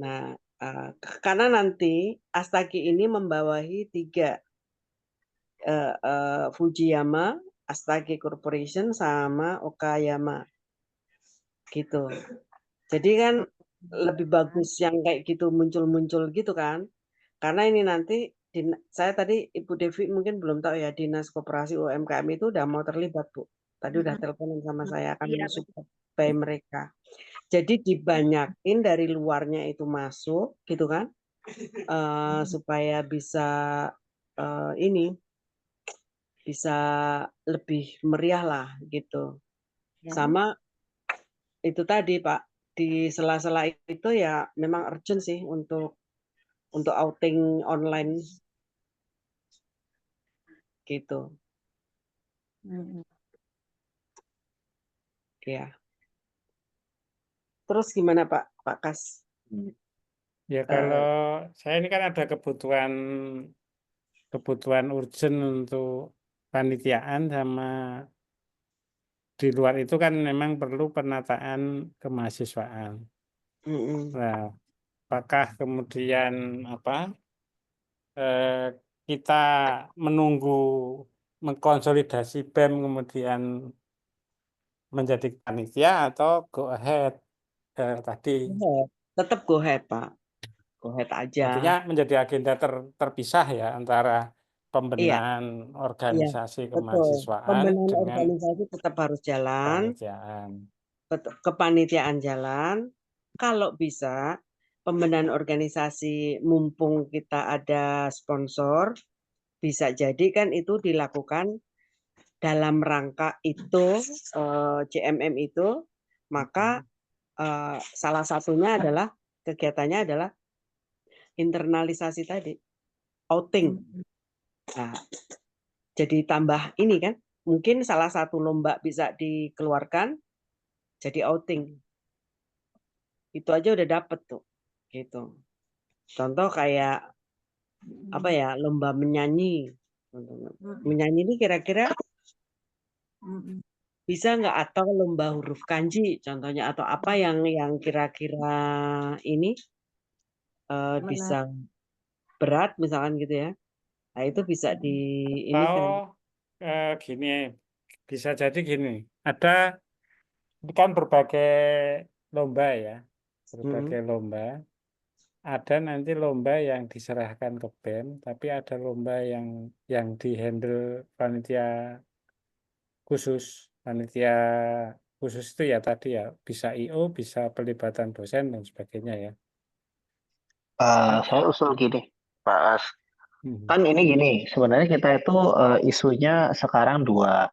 Nah, karena nanti Astagi ini membawahi 3 Fujiyama, Astagi Corporation sama Okayama. Gitu. Jadi kan lebih bagus yang kayak gitu muncul-muncul gitu kan. Karena ini nanti saya tadi Ibu Devi mungkin belum tahu ya Dinas Koperasi UMKM itu udah mau terlibat, Bu. Tadi udah teleponan sama saya akan Iya, mensupport by mereka. Jadi dibanyakin dari luarnya itu masuk gitu kan. Supaya bisa ini bisa lebih meriah lah gitu. ya. Sama itu tadi Pak, di sela-sela itu ya memang urgent sih untuk outing online gitu. Mm-mm. Ya. Terus gimana Pak Kas? Ya kalau saya ini kan ada kebutuhan urgent untuk panitiaan sama di luar itu kan memang perlu penataan kemahasiswaan. Nah, apakah kemudian kita menunggu mengkonsolidasi BEM kemudian menjadi panitia atau go ahead tadi. Go ahead. Tetap go ahead, Pak. Go ahead aja. Artinya menjadi agenda terpisah ya antara Iya, pembenahan iya, organisasi betul. kemahasiswaan Pembenahan dengan organisasi tetap harus jalan, panitiaan. kepanitiaan jalan. Kalau bisa, pembenahan organisasi mumpung kita ada sponsor, bisa jadi kan itu dilakukan dalam rangka itu CMM itu, maka salah satunya adalah kegiatannya adalah internalisasi tadi, outing. Nah, jadi tambah ini kan, mungkin salah satu lomba bisa dikeluarkan jadi outing. Itu aja udah dapet tuh, gitu. Contoh kayak apa ya, lomba menyanyi. Menyanyi ini kira-kira bisa nggak, atau lomba huruf kanji contohnya, atau apa yang kira-kira ini bisa berat misalkan gitu ya. Nah, itu bisa di ini kan. Atau gini, bisa jadi gini, ada kan berbagai lomba ya, berbagai lomba. Ada nanti lomba yang diserahkan ke BEM, tapi ada lomba yang dihandle panitia khusus. Panitia khusus itu ya tadi ya, bisa IO, bisa pelibatan dosen dan sebagainya ya. Saya usul gini, Pak As. Mhm. Kan ini gini, sebenarnya kita itu isunya sekarang dua.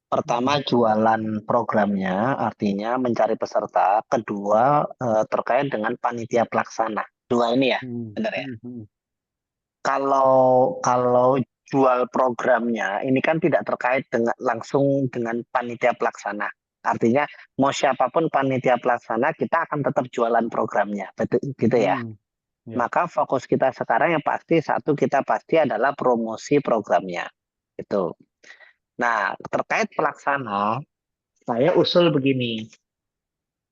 Pertama, jualan programnya, artinya mencari peserta. Kedua, terkait dengan panitia pelaksana. Dua ini ya, benar ya? Kalau jual programnya, ini kan tidak terkait dengan langsung dengan panitia pelaksana. Artinya, mau siapapun panitia pelaksana, kita akan tetap jualan programnya, betul gitu ya. Ya. Maka fokus kita sekarang yang pasti satu kita pasti adalah promosi programnya. Itu. Nah, terkait pelaksana, saya usul begini.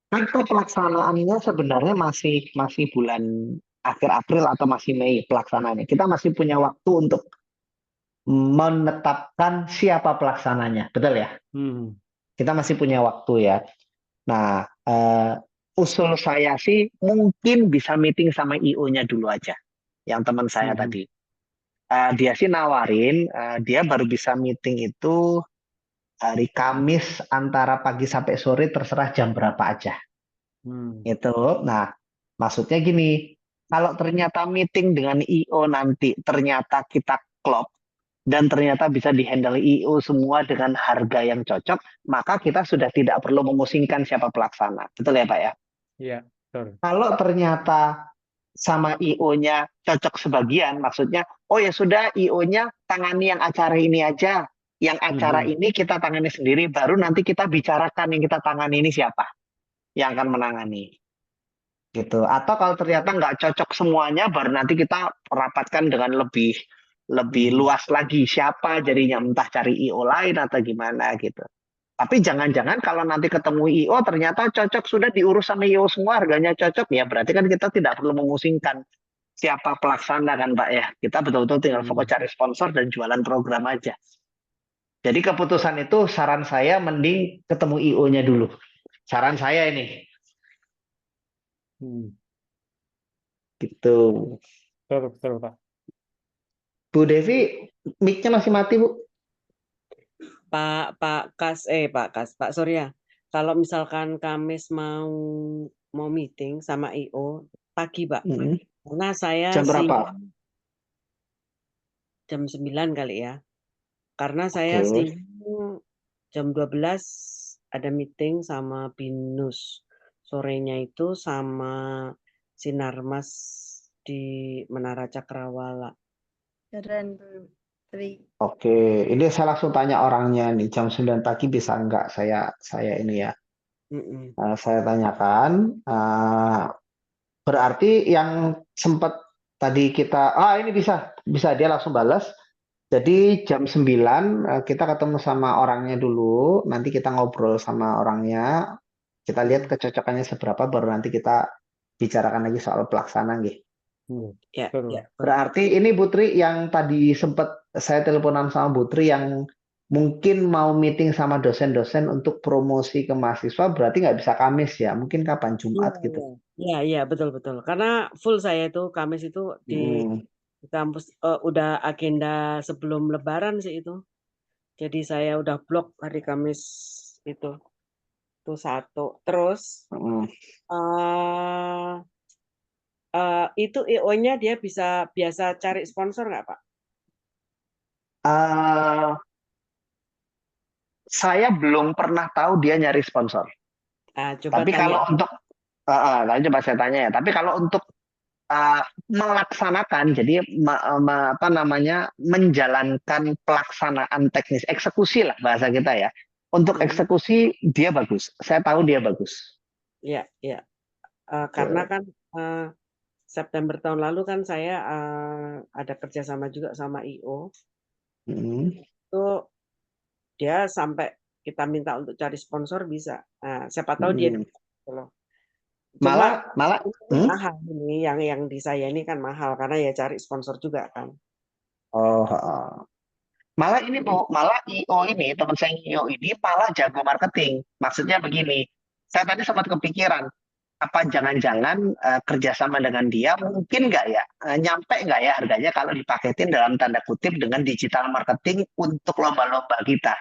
Kan pelaksanaannya sebenarnya masih bulan akhir April atau masih Mei pelaksanaannya. Kita masih punya waktu untuk menetapkan siapa pelaksananya, betul ya? Kita masih punya waktu ya. Nah, usul saya sih mungkin bisa meeting sama IO-nya dulu aja, yang teman saya tadi. Dia sih nawarin, dia baru bisa meeting itu hari Kamis antara pagi sampai sore, terserah jam berapa aja. Itu. Nah, maksudnya gini, kalau ternyata meeting dengan IO nanti ternyata kita klop dan ternyata bisa dihandle IO semua dengan harga yang cocok, maka kita sudah tidak perlu memusingkan siapa pelaksana. Betul ya, Pak ya? Iya, betul. Kalau ternyata sama IO-nya cocok sebagian, maksudnya, oh ya sudah IO-nya tangani yang acara ini aja, yang acara ini kita tangani sendiri, baru nanti kita bicarakan yang kita tangani ini siapa yang akan menangani. Gitu. Atau kalau ternyata nggak cocok semuanya, baru nanti kita rapatkan dengan lebih luas lagi siapa jadinya, entah cari IO lain atau gimana gitu. Tapi jangan-jangan kalau nanti ketemu IO ternyata cocok, sudah diurus sama IO semua, harganya cocok, ya berarti kan kita tidak perlu memusingkan siapa pelaksana kan Pak ya. Kita betul-betul tinggal fokus cari sponsor dan jualan program aja. Jadi keputusan itu saran saya mending ketemu IO-nya dulu. Saran saya ini. Gitu. Betul, Pak. Bu Devi, mic-nya masih mati, Bu. Pak Surya, kalau misalkan Kamis mau meeting sama IO pagi, Pak. Karena saya Jam berapa? jam 9 kali ya. Karena saya jam 12 ada meeting sama BINUS. Sorenya itu sama Sinarmas di Menara Cakrawala. Oke, ini saya langsung tanya orangnya nih, jam 9 pagi bisa enggak saya ini ya. Saya tanyakan, berarti yang sempat tadi kita, ini bisa dia langsung balas. Jadi jam 9 kita ketemu sama orangnya dulu, nanti kita ngobrol sama orangnya, kita lihat kecocokannya seberapa, baru nanti kita bicarakan lagi soal pelaksanaan gitu. Ya. Berarti ini Putri yang tadi sempat saya teleponan sama Putri yang mungkin mau meeting sama dosen-dosen untuk promosi ke mahasiswa, berarti nggak bisa Kamis ya, mungkin kapan Iya, Jumat iya, gitu. iya, betul. Karena full saya itu Kamis itu Hmm. di kampus udah agenda sebelum Lebaran sih itu. Jadi saya udah blok hari Kamis itu. Itu satu. Terus Hmm. eh itu IO-nya dia biasa cari sponsor nggak, Pak? Eh, saya belum pernah tahu dia nyari sponsor. Coba Tapi tanya. kalau untuk, coba saya tanya ya. Tapi kalau untuk melaksanakan, jadi apa namanya, menjalankan pelaksanaan teknis, eksekusi lah bahasa kita ya. Untuk Hmm, eksekusi dia bagus. Saya tahu dia bagus. iya. Karena kan September tahun lalu kan saya ada kerjasama juga sama IO. Hmm. Itu dia sampai kita minta untuk cari sponsor bisa. Siapa tahu dia Hmm. gitu loh. Cuma Malah, ini mahal ini yang di saya ini kan mahal karena ya cari sponsor juga kan. malah ini Bu, malah IO ini, teman saya IO ini malah jago marketing. Maksudnya begini, saya tadi sempat kepikiran, apa jangan-jangan kerjasama dengan dia mungkin nggak ya, nyampe nggak ya harganya kalau dipaketin dalam tanda kutip dengan digital marketing untuk lomba-lomba kita,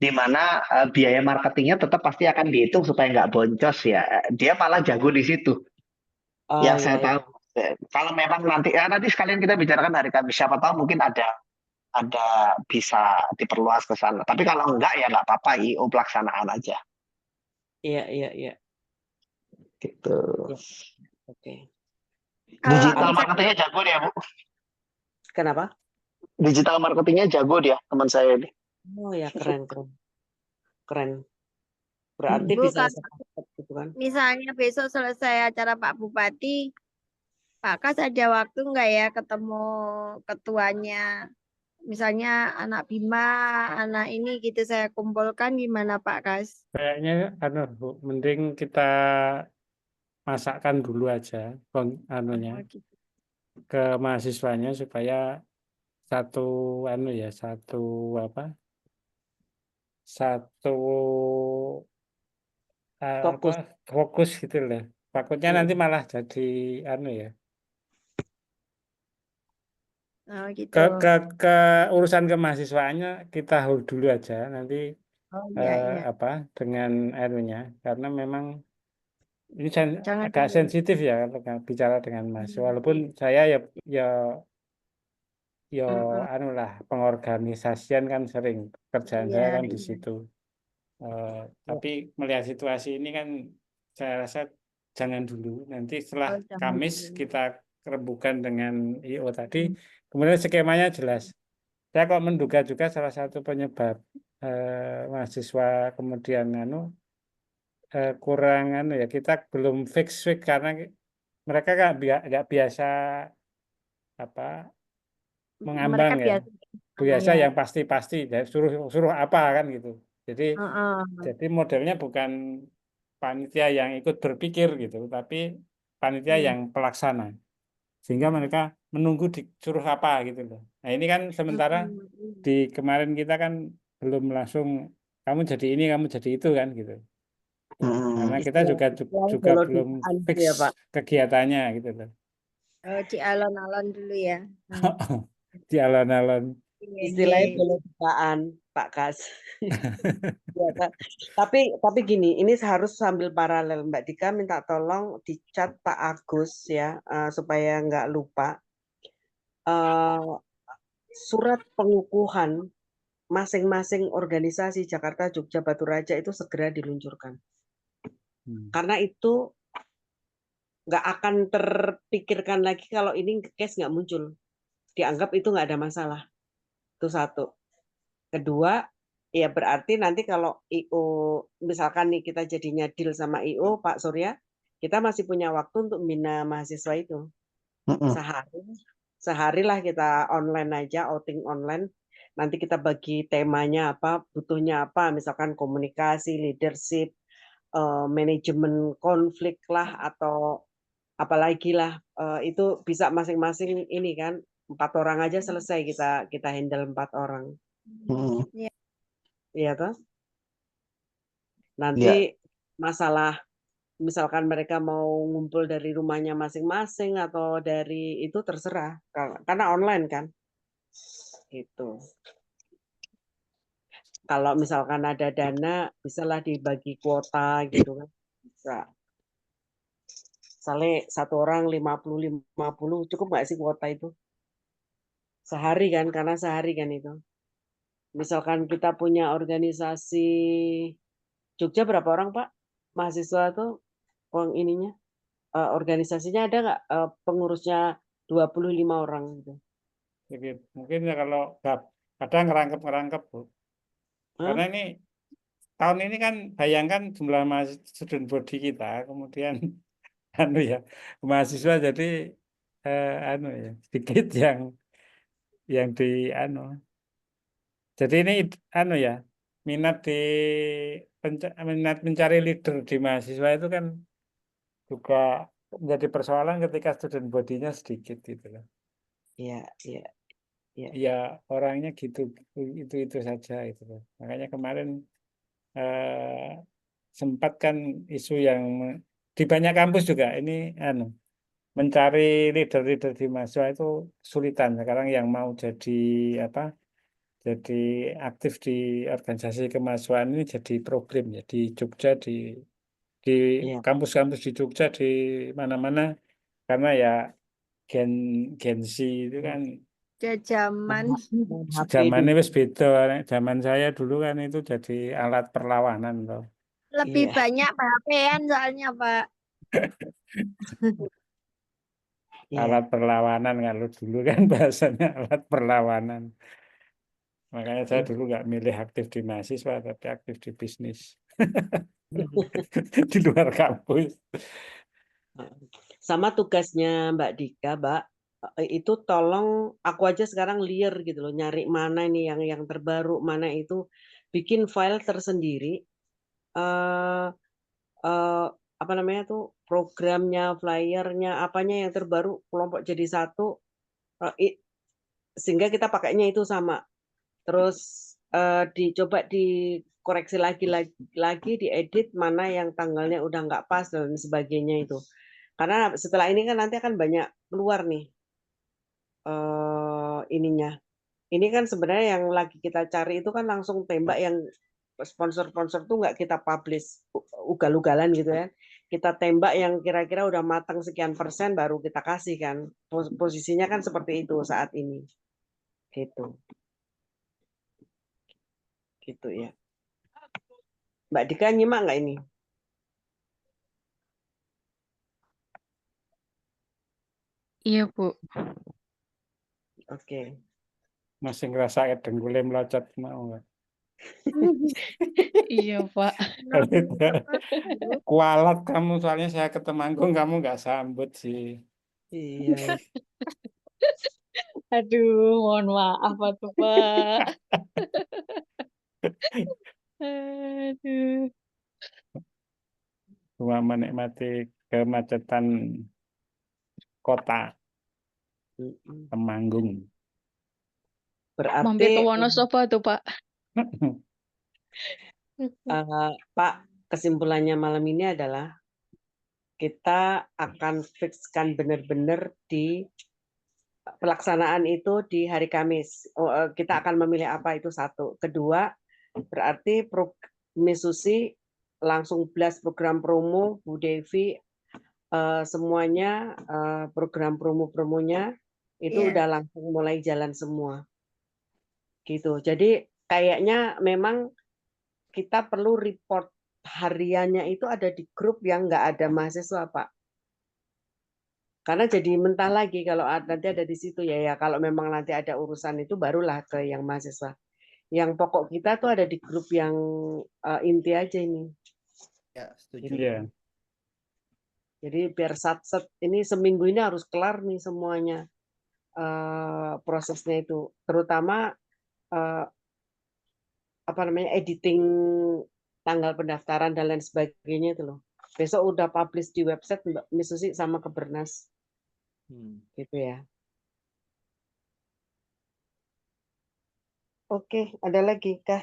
di mana biaya marketingnya tetap pasti akan dihitung supaya nggak boncos ya. Dia malah jago di situ. Yang saya tahu, kalau memang nanti sekalian kita bicarakan hari Kamis, siapa tahu mungkin ada bisa diperluas ke sana. Tapi kalau enggak ya nggak apa-apa, IO pelaksanaan aja Iya. gitu. Ya, oke. Kalau Digital misal marketingnya jago dia Bu. Kenapa? Digital marketingnya jago dia, teman saya ini. Oh ya, keren. Berarti Bu, bisa kalau sepakat gitu kan? misalnya besok selesai acara Pak Bupati, Pak Kas ada waktu nggak ya ketemu ketuanya? Misalnya anak Bima, anak ini gitu saya kumpulkan gimana Pak Kas? Kayaknya Bu, mending kita masakkan dulu aja anunya Oh, gitu. ke mahasiswanya supaya satu Fokus. fokus gitu loh. Takutnya nanti malah jadi ya. Oh, gitu. Ke urusan kemahasiswaannya kita hold dulu aja nanti Oh, iya. dengan karena memang ini Jangan agak sensitif ya kalau bicara dengan mahasiswa. Walaupun saya ya pengorganisasian kan sering kerjaan saya Iya, kan di situ. Tapi melihat situasi ini kan saya rasa jangan dulu. Nanti setelah oh, jangan Kamis dulu. kita rembukan dengan IO tadi, kemudian skemanya jelas. Saya kok menduga juga salah satu penyebab mahasiswa kemudian kurang ya kita belum fix karena mereka nggak biasa mengambang Mereka ya. Biasa ya. yang pasti-pasti ya, suruh apa kan gitu. Jadi Heeh. jadi modelnya bukan panitia yang ikut berpikir gitu, tapi panitia yang pelaksana. Sehingga mereka menunggu disuruh apa gitu loh. Nah, ini kan sementara di kemarin kita kan belum langsung kamu jadi ini, kamu jadi itu kan gitu. Karena kita juga Kalau belum fix ya Pak. kegiatannya gitu loh. Oh, di alon-alon dulu ya. Di alon-alon. Istilahnya Iya. boleh bukaan Pak Kas. Ya, tapi gini, ini harus sambil paralel. Mbak Dika minta tolong dicat Pak Agus ya, supaya nggak lupa. Surat pengukuhan masing-masing organisasi Jakarta, Jogja, Batu Raja itu segera diluncurkan. Karena itu nggak akan terpikirkan lagi kalau ini case nggak muncul. Dianggap itu nggak ada masalah. Itu satu. Kedua, ya berarti nanti kalau IO, misalkan nih kita jadinya deal sama IO, Pak Surya, kita masih punya waktu untuk membina mahasiswa itu. Sehari lah kita online aja, outing online. Nanti kita bagi temanya apa, butuhnya apa, misalkan komunikasi, leadership, manajemen konflik lah, atau apalagi lah, itu bisa masing-masing ini kan, 4 orang aja selesai kita handle 4 orang. Iya toh? Ya, Nanti masalah misalkan mereka mau ngumpul dari rumahnya masing-masing atau dari itu terserah karena online kan. Gitu. Kalau misalkan ada dana, bisalah dibagi kuota gitu kan. Bisa. Misalnya satu orang 50 cukup nggak sih kuota itu? Sehari kan, karena sehari kan itu. Misalkan kita punya organisasi Jogja berapa orang Pak? Mahasiswa tuh ininya, organisasinya ada nggak pengurusnya 25 orang gitu? Jadi mungkin ya kalau kadang ngerangkep Bu. Hah? Karena ini tahun ini kan bayangkan jumlah student body kita, kemudian anu ya mahasiswa jadi anu ya sedikit yang di anu. Jadi ini anu ya minat minat mencari leader di mahasiswa itu kan juga menjadi persoalan ketika student body-nya sedikit gitu loh. Iya, iya, iya. Ya orangnya gitu itu saja itu loh. Makanya kemarin sempat kan isu yang di banyak kampus juga ini anu mencari leader-leader di mahasiswa itu kesulitan. Sekarang yang mau jadi apa? Jadi aktif di organisasi kemahasiswaan ini jadi problem ya di Jogja di Iya. kampus-kampus di Jogja di mana-mana karena ya Gen Gen Z itu kan Zaman HP zamannya dulu. wis beda. Zaman saya dulu kan itu jadi alat perlawanan loh. lebih Iya. banyak PHP-an soalnya Pak. Iya. Alat perlawanan kalau dulu kan bahasanya alat perlawanan. Makanya saya Iya. dulu nggak milih aktif di mahasiswa tapi aktif di bisnis di luar kampus. Sama tugasnya Mbak Dika, Mbak, itu tolong aku aja sekarang liar gitu loh, nyari mana ini yang terbaru, mana itu bikin file tersendiri, eh eh, apa namanya tuh programnya, flyernya, apanya yang terbaru, kelompok jadi satu, sehingga kita pakainya itu sama. Terus dicoba dikoreksi lagi diedit mana yang tanggalnya udah nggak pas dan sebagainya itu. Karena setelah ini kan nanti akan banyak keluar nih ininya. Ini kan sebenarnya yang lagi kita cari itu kan langsung tembak yang sponsor-sponsor tuh nggak kita publish ugal-ugalan gitu ya. Kita tembak yang kira-kira udah matang sekian persen baru kita kasih kan. Posisinya kan seperti itu saat ini. Gitu. Gitu ya. Mbak Dika nyimak nggak ini? Iya, Bu. Oke. Masih ngerasa dengkulnya melocot mau nggak? Iya, Pak. Kalau tidak, kualat kamu soalnya saya ke Temanggung kamu nggak sambut sih. Iya. Aduh, mohon maaf tuh, Pak. Aduh. Cuma menikmati kemacetan kota Temanggung. Mampir Berarti ke Wonosobo tuh, Pak. Pak, kesimpulannya malam ini adalah kita akan fixkan benar-benar di pelaksanaan itu di hari Kamis. Kita akan memilih apa itu satu. Kedua, berarti Miss Susi langsung blast program promo, Bu Devi, semuanya program promonya itu Iya. udah langsung mulai jalan semua. Gitu. Jadi kayaknya memang kita perlu report hariannya itu ada di grup yang nggak ada mahasiswa, Pak. Karena jadi mentah lagi kalau nanti ada di situ ya kalau memang nanti ada urusan itu barulah ke yang mahasiswa. Yang pokok kita tuh ada di grup yang inti aja ini. Ya, setuju. Gitu. Iya. Jadi biar sat-set ini seminggu ini harus kelar nih semuanya prosesnya itu. Terutama apa namanya editing tanggal pendaftaran dan lain sebagainya itu loh. Besok udah publish di website Mbak Miss Susi sama Kebernas. Gitu ya. Oke, ada lagi kah?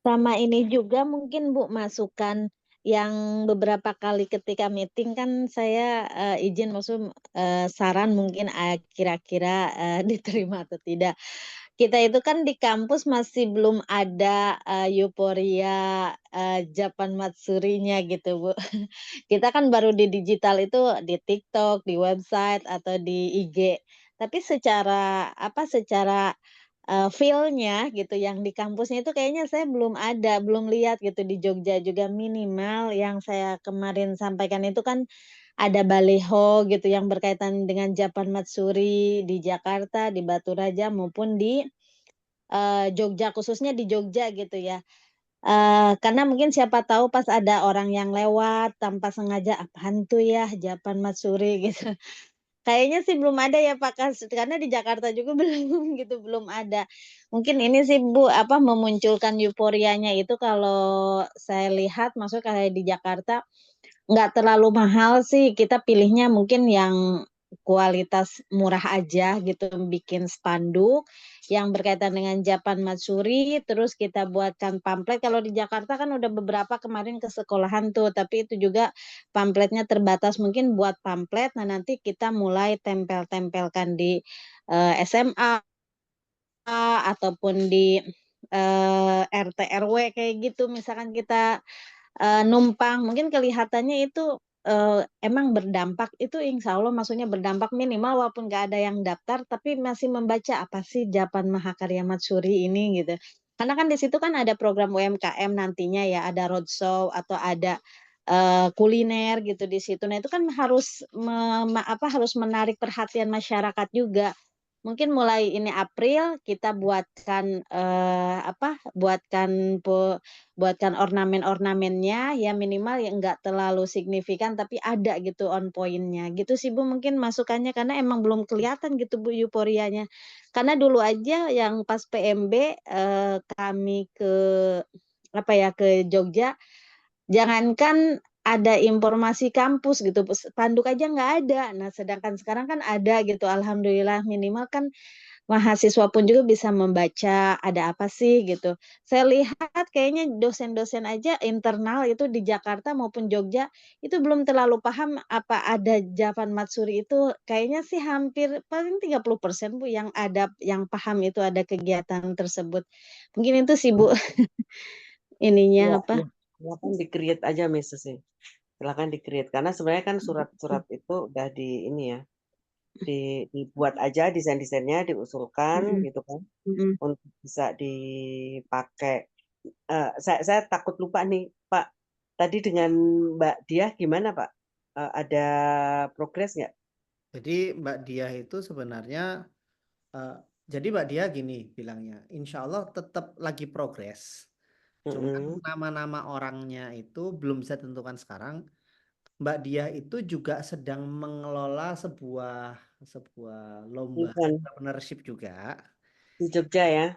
Sama ini juga mungkin Bu masukan yang beberapa kali ketika meeting kan saya izin maksud saran mungkin kira-kira diterima atau tidak. Kita itu kan di kampus masih belum ada euforia Japan Matsuri-nya gitu Bu. Kita kan baru di digital itu di TikTok, di website atau di IG. Tapi secara feel-nya gitu yang di kampusnya itu kayaknya saya belum lihat gitu di Jogja juga minimal yang saya kemarin sampaikan itu kan ada baliho gitu yang berkaitan dengan Japan Matsuri di Jakarta, di Batu Raja maupun di Jogja, khususnya di Jogja gitu ya. Karena mungkin siapa tahu pas ada orang yang lewat tanpa sengaja, apaan tuh ya Japan Matsuri gitu. Kayaknya sih belum ada ya Pak karena di Jakarta juga belum gitu, belum ada. Mungkin ini sih Bu, memunculkan euforianya itu kalau saya lihat maksudnya kayak di Jakarta nggak terlalu mahal sih, kita pilihnya mungkin yang kualitas murah aja gitu, bikin spanduk yang berkaitan dengan Japan Matsuri, terus kita buatkan pamflet. Kalau di Jakarta kan udah beberapa kemarin ke sekolahan tuh, tapi itu juga pamfletnya terbatas, mungkin buat pamflet, nah nanti kita mulai tempel-tempelkan di SMA ataupun di RT RW kayak gitu, misalkan kita numpang mungkin kelihatannya itu emang berdampak itu insya Allah maksudnya berdampak minimal walaupun nggak ada yang daftar tapi masih membaca apa sih Japan Mahakarya Matsuri ini gitu. Karena kan di situ kan ada program UMKM nantinya ya, ada roadshow atau ada kuliner gitu di situ. Nah, itu kan harus menarik perhatian masyarakat juga. Mungkin mulai ini April kita buatkan ornamen-ornamennya ya minimal yang enggak terlalu signifikan tapi ada gitu on point-nya. Gitu sih Bu mungkin masukannya karena emang belum kelihatan gitu Bu euforianya. Karena dulu aja yang pas PMB kami ke Jogja, jangankan ada informasi kampus gitu, spanduk aja nggak ada. Nah, sedangkan sekarang kan ada gitu, alhamdulillah minimal kan mahasiswa pun juga bisa membaca ada apa sih gitu. Saya lihat kayaknya dosen-dosen aja internal itu di Jakarta maupun Jogja itu belum terlalu paham apa ada Japan Matsuri itu. Kayaknya sih hampir paling 30% Bu yang paham itu ada kegiatan tersebut. Mungkin itu sih Bu ininya Ya, silakan di-create aja mesej. Silakan di-create karena sebenarnya kan surat-surat itu udah di ini ya, dibuat aja desain-desainnya diusulkan gitu kan untuk bisa dipakai. Saya takut lupa nih Pak. Tadi dengan Mbak Diah gimana Pak? Ada progres nggak? Jadi Mbak Diah itu sebenarnya jadi Mbak Diah gini bilangnya, insya Allah tetap lagi progres. Cuman nama-nama orangnya itu belum bisa ditentukan sekarang. Mbak Diah itu juga sedang mengelola sebuah lomba Event entrepreneurship juga. di Jogja ya,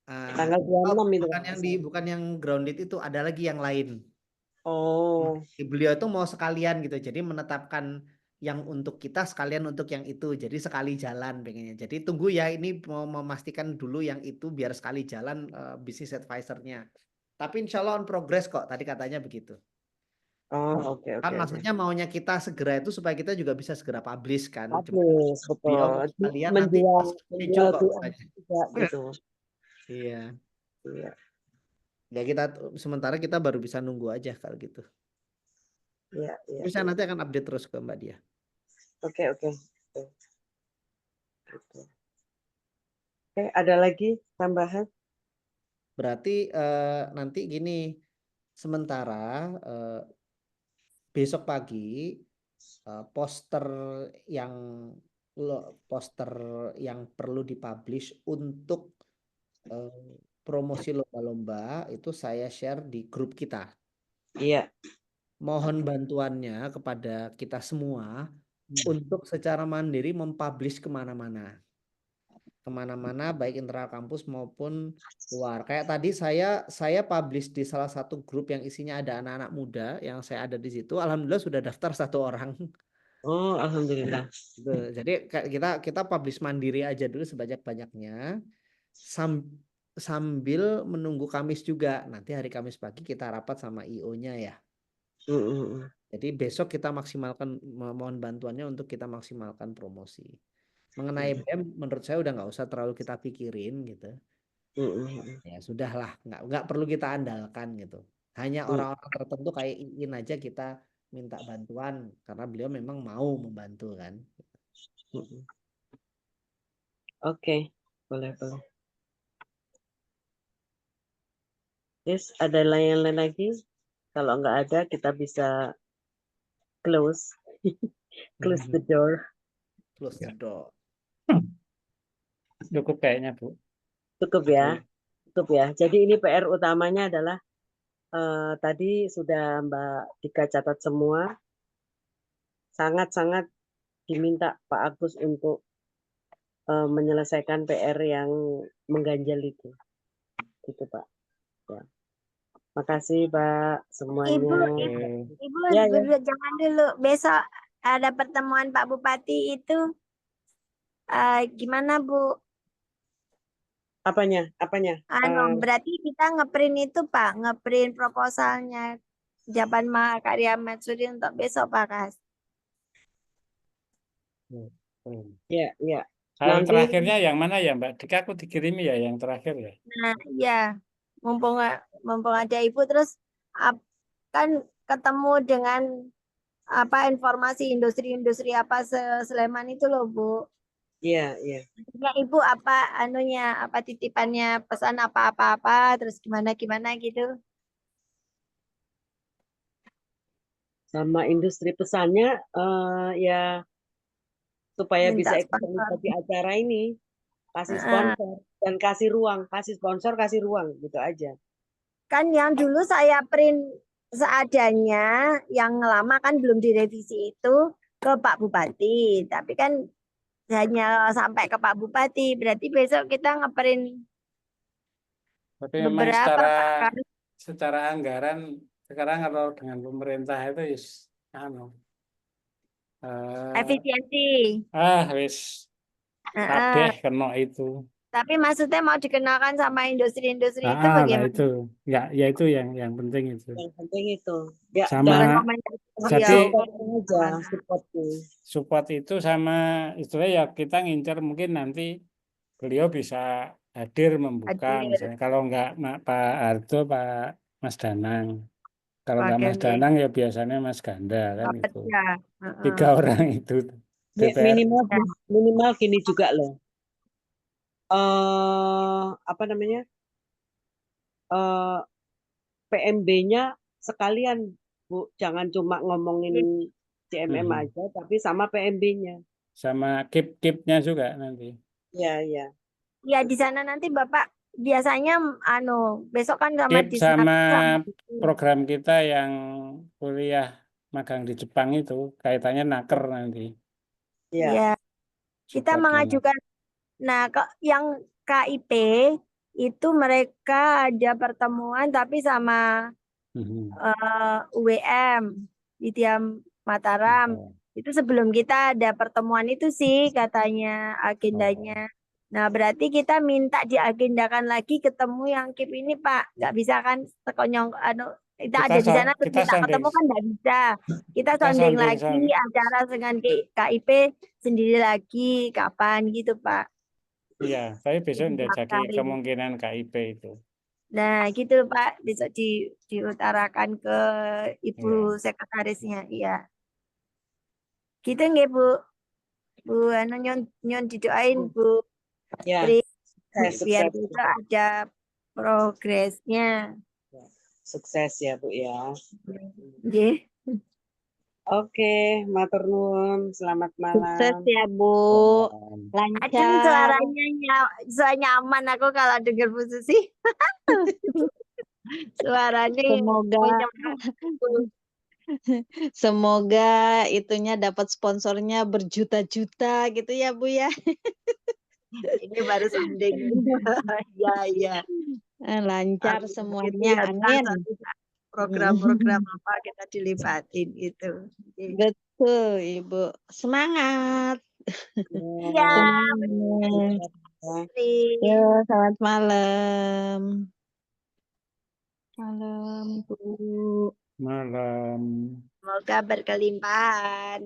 tanggal 26 itu bukan kalau yang nggak salah. bukan yang grounded itu, ada lagi yang lain. Oh, Beliau itu mau sekalian gitu, jadi menetapkan yang untuk kita sekalian untuk yang itu, jadi sekali jalan pengennya. Jadi tunggu ya, ini mau memastikan dulu yang itu biar sekali jalan business advisor-nya. Tapi insya Allah on progress kok, tadi katanya begitu. oke Kan oke. maksudnya maunya kita segera itu supaya kita juga bisa segera publish kan. Cuma Publish, beliau betul. sekalian nanti Menjual schedule kok PR katanya. juga gitu. Iya. Iya, Ya sementara kita baru bisa nunggu aja kalau gitu. iya, iya. Terus saya nanti akan update terus ke Mbak Dia. Oke. Oke, ada lagi tambahan? Berarti nanti gini, sementara besok pagi poster yang poster yang perlu dipublish untuk promosi lomba-lomba itu saya share di grup kita. Iya. Mohon bantuannya kepada kita semua untuk secara mandiri mempublish kemana-mana baik internal kampus maupun luar. Kayak tadi saya publish di salah satu grup yang isinya ada anak-anak muda yang saya ada di situ. Alhamdulillah sudah daftar 1 orang. Oh, alhamdulillah. Jadi kita publish mandiri aja dulu sebanyak-banyaknya. sambil menunggu Kamis juga. Nanti hari Kamis pagi kita rapat sama IO-nya ya. Jadi besok kita maksimalkan, mohon bantuannya untuk kita maksimalkan promosi. Mengenai BEM menurut saya udah nggak usah terlalu kita pikirin gitu. Ya sudahlah, nggak perlu kita andalkan gitu. Hanya orang-orang tertentu kayak Iin aja kita minta bantuan karena beliau memang mau membantu kan. Oke, boleh. Yes, ada yang lain lagi? Kalau nggak ada, kita bisa close the door. Close the door. Cukup kayaknya, Bu. Cukup ya. Jadi ini PR utamanya adalah tadi sudah Mbak Dika catat semua. Sangat-sangat diminta Pak Agus untuk menyelesaikan PR yang mengganjal itu. Gitu Pak. Ya. Makasih Pak semuanya. Ibu Ya. jangan dulu, besok ada pertemuan Pak Bupati itu gimana Bu? Apanya? Berarti kita ngeprint itu Pak, ngeprint proposalnya Japan Mahakarya Matsuri untuk besok Pak Kas. Ya. Hal Nanti- terakhirnya yang mana ya Mbak Dika? Aku dikirimi ya yang terakhir ya. Nah, ya, mumpung ada Ibu terus kan ketemu dengan informasi industri-industri apa Sleman itu loh Bu. Iya. Ya Ibu apa titipannya pesan apa terus gimana gitu. Sama industri pesannya ya supaya Minta bisa ikut sponsor. terlibat di acara ini, kasih sponsor dan kasih ruang gitu aja. Kan yang dulu saya print seadanya, yang lama kan belum direvisi itu ke Pak Bupati, tapi kan hanya sampai ke Pak Bupati, berarti besok kita ngeprint Tapi memang beberapa Pak. secara anggaran sekarang kalau dengan pemerintah itu Efisiensi. wis kabeh kena itu. Tapi maksudnya mau dikenalkan sama industri-industri itu Nah, bagaimana? itu ya itu yang penting itu. Yang penting itu. Ya, Sama jadi support itu sama istilahnya ya kita ngincer mungkin nanti beliau bisa hadir membuka misalnya kalau enggak Pak Ardo, Pak Mas Danang. Kalau enggak Mas Danang ya biasanya Mas Ganda kan itu. Ya. 3 orang itu. Minimal gini juga loh. PMB-nya sekalian Bu, jangan cuma ngomongin CMM aja, tapi sama PMB-nya. Sama KIP-KIP-nya juga nanti. Iya. Ya di sana nanti Bapak biasanya besok kan sama program kita yang kuliah magang di Jepang itu kaitannya naker nanti. Iya. Kita mengajukan. Nah, yang KIP itu mereka ada pertemuan tapi sama UWM di Mataram. Itu sebelum kita ada pertemuan itu sih katanya agendanya. Nah, berarti kita minta diagendakan lagi ketemu yang KIP ini Pak. Nggak bisa kan tekonyong kita ada di sana terus minta ketemu kan nggak bisa. Kita sonding lagi acara dengan KIP sendiri lagi kapan gitu Pak. Iya, tapi besok udah jadi kemungkinan KIP itu. Nah, gitu Pak, besok diutarakan ke Ibu Sekretarisnya, iya. Gitu nggih Bu. Bu nyon didoain Bu. Ya. Biar kita ada progresnya. Sukses ya Bu ya. Nggih. Oke, matur nuwun, selamat malam. Sukses ya Bu. Lancar. Suaranya nyaman aku kalau dengar Bu Susi. Suaranya semoga itunya dapat sponsornya berjuta-juta gitu ya Bu ya. Ini baru sounding. Ya. Lancar semuanya. Amin. Program-program apa kita dilibatin itu. Betul Ibu. Semangat. Iya. Yo, selamat malam. Malam, Bu. Malam. Semoga berkelimpahan.